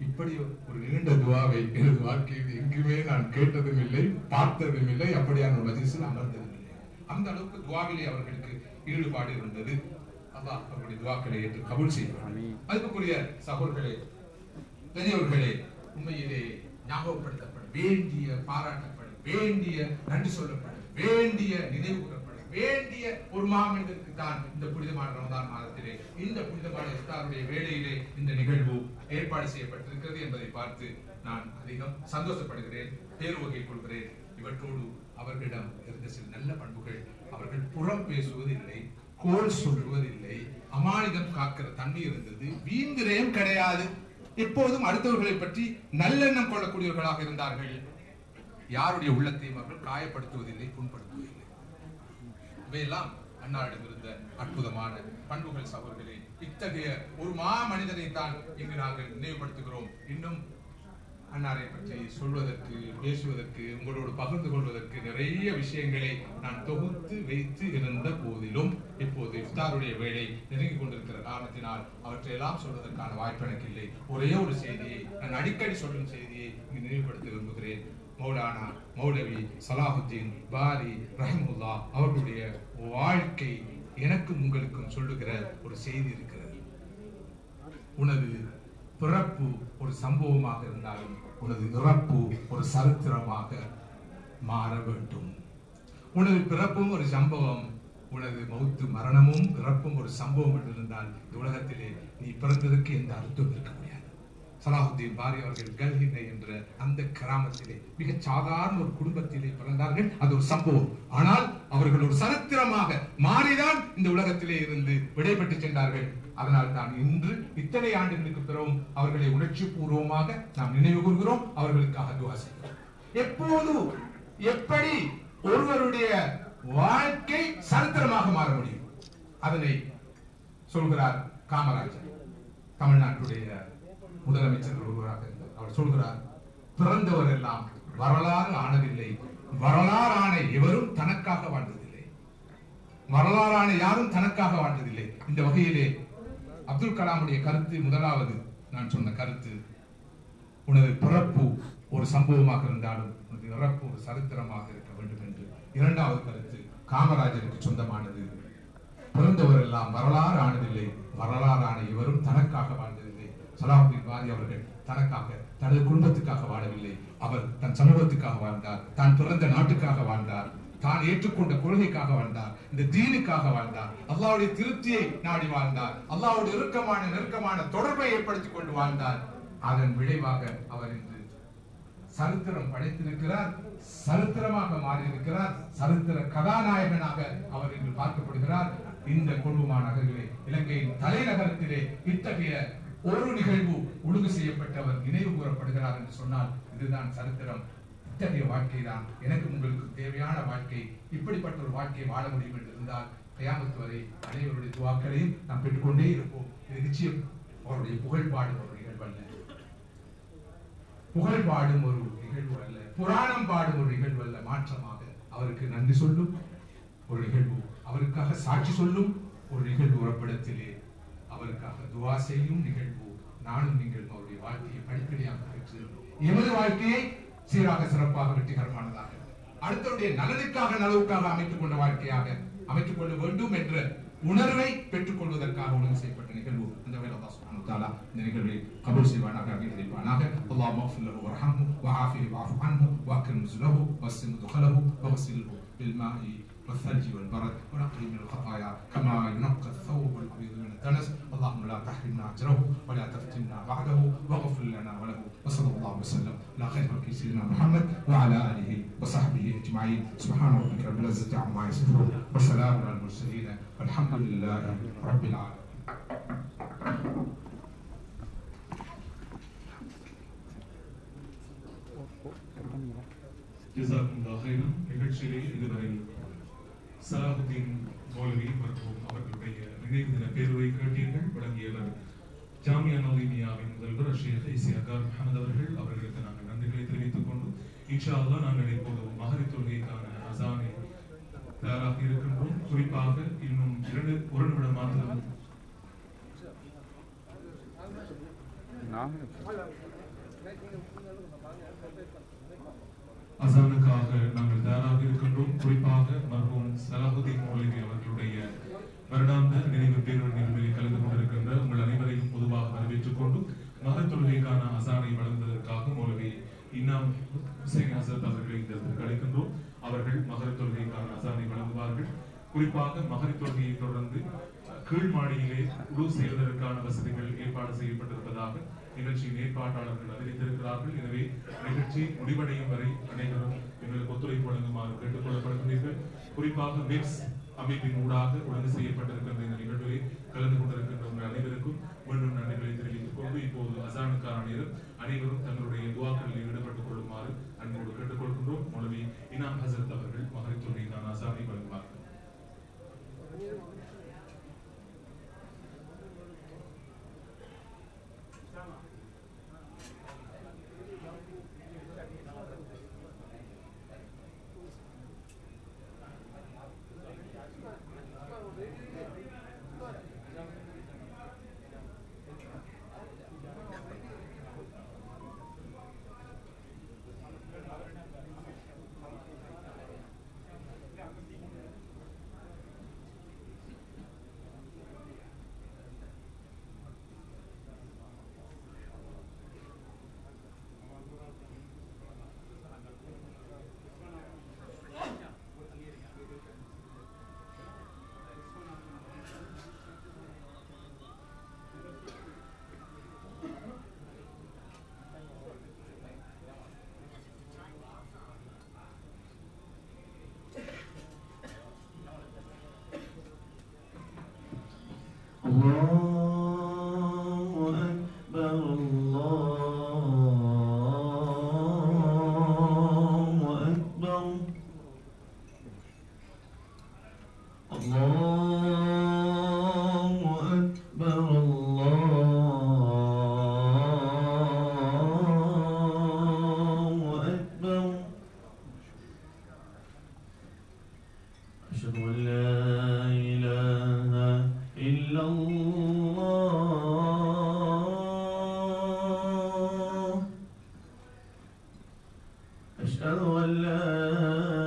இப்படி ஒரு நீண்ட துவாவை எனது வாழ்க்கையில் எங்குமே நான் கேட்டதும் இல்லை, பார்த்ததும் இல்லை, அப்படியான ஒரு மஜ்லிஸில் அமர்ந்ததும் இல்லை. அந்த அளவுக்கு துவாவிலே அவர்களுக்கு ஈடுபாடு இருந்தது. அல்லாஹ் அவர்களுடைய துவாக்களை ஏற்று கபூல் செய்வார். அதுக்குரிய சகோதரர்களே, பெரியவர்களே, உண்மையிலே ஞாபகப்படுத்தப்பட வேண்டிய, பாராட்டப்பட வேண்டிய, நன்றி சொல்லப்பட வேண்டிய, நினைவு கூறப்பட வேண்டிய ஒரு மாமனிதருக்கு தான் இந்த புனிதமான ரமதான் மாதத்திலே, இந்த புனிதமான இஃப்தாருடைய வேளையிலே இந்த நிகழ்வு ஏற்பாடு செய்யப்பட்டிருக்கிறது என்பதை பார்த்து நான் அதிகம் சந்தோஷப்படுகிறேன், பேருவகை கொள்கிறேன். இவற்றோடு அவர்களிடம் இருந்த சில நல்ல பண்புகள், அவர்கள் புறம் பேசுவதில்லை, கோல் சொல்வதில்லை, அமானிதம் காக்கிற தன்மை இருந்தது, வீண்விரயம் கிடையாது. எப்போதும் அடுத்தவர்களை பற்றி நல்லெண்ணம் கொள்ளக்கூடியவர்களாக இருந்தார்கள். யாருடைய உள்ளத்தையும் அவர்கள் காயப்படுத்துவதில்லை, புண்படுத்துவதில்லை. இவையெல்லாம் அன்னாரிடம் இருந்த அற்புதமான பண்புகள் சகோதரர்களே. இத்தகைய ஒரு மனிதனை தான் இங்கு நாங்கள் நினைவுபடுத்துகிறோம். இன்னும் அன்னாரை பற்றி சொல்வதற்கு, பேசுவதற்கு, உங்களோடு பகிர்ந்து கொள்வதற்கு நிறைய விஷயங்களை நான் தொகுத்து வைத்து இருந்த போதிலும் இப்போது இஃப்தாருடைய வேளை நெருங்கிக் கொண்டிருக்கிற காரணத்தினால் அவற்றையெல்லாம் சொல்வதற்கான வாய்ப்பு எனக்கு இல்லை. ஒரே ஒரு செய்தியை, நான் அடிக்கடி சொல்லும் செய்தியை இங்கு நினைவுபடுத்த விரும்புகிறேன். மௌலானா மௌலவி சலாஹுத்தீன் பாரி ரஹ்மத்துல்லா அவர்களுடைய வாழ்க்கை எனக்கும் உங்களுக்கும் சொல்லுகிற ஒரு செய்தி இருக்கிறது. உனது பிறப்பு ஒரு சம்பவமாக இருந்தாலும் உனது இறப்பு ஒரு சரித்திரமாக மாற வேண்டும். உனது பிறப்பும் ஒரு சம்பவம், உனது மௌத்து மரணமும் இறப்பும் ஒரு சம்பவம் என்று இருந்தால் இந்த உலகத்திலே நீ பிறந்ததற்கு எந்த அர்த்தம் இருக்க முடியாது. சலாஹுத்தீன் பாரி அவர்கள் கல்ஹின்னை என்ற அந்த கிராமத்திலே மிக சாதாரண ஒரு குடும்பத்திலே பிறந்தார்கள். அது ஒரு சம்பவம். ஆனால் அவர்கள் ஒரு சரித்திரமாக மாறிதான் இந்த உலகத்திலே இருந்து விடைபெற்று சென்றார்கள். அதனால் தான் இன்று இத்தனை ஆண்டுகளுக்கு பிறகும் அவர்களை உணர்ச்சி பூர்வமாக நாம் நினைவு கூறுகிறோம், அவர்களுக்காக துஆ செய்கிறோம். எப்போது எப்படி ஒருவருடைய வாழ்க்கை சரித்திரமாக மாற முடியும் அதனை சொல்கிறார் காமராஜர், தமிழ்நாட்டுடைய முதலமைச்சர் ஒருவராக இருந்தார். அவர் சொல்கிறார், பிறந்தவர் எல்லாம் வரலாறு ஆனதில்லை, வரலாறு ஆன எவரும் தனக்காக வாழ்ந்ததில்லை, வரலாறு ஆன யாரும் தனக்காக வாழ்ந்ததில்லை. இந்த வகையிலே அப்துல் கலாமுடைய கருத்து, முதலாவது நான் சொன்ன கருத்து, உனது பிறப்பு ஒரு சம்பவமாக இருந்தாலும் உனது இறப்பு ஒரு சரித்திரமாக இருக்க வேண்டும் என்று. இரண்டாவது கருத்து காமராஜருக்கு சொந்தமானது, பிறந்தவர் எல்லாம் வரலாறு ஆனதில்லை, வரலாறு ஆன இவரும் தனக்காக வாழ்ந்ததில்லை. சலாஹுத்தீன் பாரி அவர்கள் தனக்காக, தனது குடும்பத்துக்காக வாழவில்லை, அவர் தன் சமூகத்துக்காக வாழ்ந்தார், தான் பிறந்த நாட்டுக்காக வாழ்ந்தார், தான் ஏற்றுக்கொண்ட கொள்கைக்காக வாழ்ந்தார், இந்த தீனுக்காக வாழ்ந்தார், அல்லாஹ்வுடைய திருப்தியை நாடி வாழ்ந்தார், அல்லாஹ்வுடைய நெருக்கமான தொடர்பை ஏற்படுத்திக் கொண்டு வாழ்ந்தார். அதன் விளைவாக அவர் இன்று சரித்திரம் படைத்திருக்கிறார், சரித்திரமாக மாறியிருக்கிறார், சரித்திர கதாநாயகனாக அவர் இன்று பார்க்கப்படுகிறார். இந்த கொழும்பு நகரிலே, இலங்கையின் தலைநகரத்திலே இத்தகைய ஒரு நிகழ்வு ஒழுங்கு செய்யப்பட்டவர் நினைவு கூறப்படுகிறார் என்று சொன்னால் இதுதான் சரித்திரம். இத்தகைய வாழ்க்கை தான் எனக்கு உங்களுக்கு தேவையான வாழ்க்கை. இப்படிப்பட்ட ஒரு வாழ்க்கையை வாழ முடியும் என்று இருந்தால் கியாமத் வரை அனைவருடைய துஆக்களையும் நாம் பெற்றுக்கொண்டே இருப்போம். இது நிச்சயம் அவருடைய புகழ்பாடும் ஒரு நிகழ்வு அல்ல, புகழ் பாடும் ஒரு நிகழ்வு அல்ல, புராணம் பாடும் ஒரு நிகழ்வு அல்ல. மாற்றமாக அவருக்கு நன்றி சொல்லும் ஒரு நிகழ்வு, அவருக்காக சாட்சி சொல்லும் ஒரு நிகழ்வு, உறப்பிடத்திலே அவருக்காக துஆ செய்யும் நிகழ்வு. நானும் நீங்கள் அவருடைய வாழ்க்கையை படிப்படியாக பெற்று எமது வாழ்க்கையை சீராக சிறப்பாக வெற்றிகரமானதாக அடுத்தவருடைய நலனுக்காக நலவுக்காக அமைத்துக் கொண்ட வாழ்க்கையாக அமைத்துக் கொள்ள வேண்டும் என்ற உணர்வை பெற்றுக் கொள்வதற்காக ஒழுங்கு செய்யப்பட்ட நிகழ்வு. அந்த வேளை அல்லாஹ் சுப்ஹானஹு வ தஆலா இந்த நிகழ்வை கபூல் செய்வானாக, அங்கீகரிப்பானாக. அல்லாஹ் மஃஃபிர் லஹு வர்ஹம்ஹு வஆஃபிஹி வஅஃபு அன்ஹு வஅக்ரிம் நுஸுலஹு வஸ்ஸிம் துഖலஹு வக்ஸில்ஹு பில்மாஇ والثلج والبرد ونقي من الخطايا كما ينقى الثوب الابيض من الدنس. اللهم لا تحرمنا اجره ولا تفتنا بعده واغفر لنا وله. وصلى الله وسلم على خير خلق سيدنا محمد وعلى اله وصحبه اجمعين. سبحان ربك رب العزه عما يصفون وسلام على المرسلين والحمد لله رب العالمين. ஜஸாக்குமுல்லாஹ் ஹைரன். நிகழ்ச்சியிலே இதுவரை சலாஹுதீன் மௌலவி மற்றும் அவர்களுடைய நினைவு தின பேருரை கேட்டீர்கள். வழங்கியவர் ஜாமியா நௌதீமியாவின் முதல்வர் ஷேக் ஐசி அகார் முஹம்மது அவர்களுக்கு நாங்கள் நன்றிகளை தெரிவித்துக் கொண்டு இன்ஷா அல்லாஹ் நாங்கள் இப்போது மகரிப் தொழுகைக்கான அசானை தயாராக இருக்கின்றோம். குறிப்பாக இன்னும் ஒரு நிமிடம் மாத்திரம் அசானுக்காக நாங்கள் தயாராக இருக்கின்றோம். குறிப்பாக மர்ஹூம் சலாஹுதீன் மௌலவி அவர்களுடைய வருடாந்த நினைவு பேரொரு நிகழ்வில் கலந்து கொண்டிருக்கின்ற உங்கள் அனைவரையும் பொதுவாக வரவேற்றுக் கொண்டு மகரிப் தொழுகைக்கான அசானை வழங்குவதற்காக மௌலவி இன்னாம் ஹுசைன் ஹசரத் அவர்களை இந்த இடத்திற்கு அழைக்கின்றோம். அவர்கள் மகரிப் தொழுகைக்கான அசானை வழங்குவார்கள். குறிப்பாக மகரிப் தொழுகையை தொடர்ந்து கீழ் மாடியிலே உடு செய்வதற்கான வசதிகள் ஏற்பாடு செய்யப்பட்டிருப்பதாக நிகழ்ச்சியின் ஏற்பாட்டாளர்கள் அறிவித்திருக்கிறார்கள். எனவே நிகழ்ச்சி முடிவடையும் வரை அனைவரும் எங்களுக்கு ஒத்துழைப்பு வழங்குமாறு கேட்டுக் கொள்ளப்படுகிறீர்கள். குறிப்பாக மிக்ஸ் அமைப்பின் ஊடாக ஒழுங்கு செய்யப்பட்டிருக்கின்ற இந்த நிகழ்வில் கலந்து கொண்டிருக்கின்ற உங்கள் அனைவருக்கும் மீண்டும் நன்றிகளை தெரிவித்துக் கொண்டு இப்போது அசானுக்கான நேரம் அனைவரும் தங்களுடைய துவாக்களில் ஈடுபட்டுக் கொள்ளுமாறு அன்போடு கேட்டுக்கொள்கின்றோம். மௌலவி இனாம் ஹசரத் அவர்கள் மகரிப் தொழுகைக்கான அசானை வழங்குவார்கள். أشهد أن لا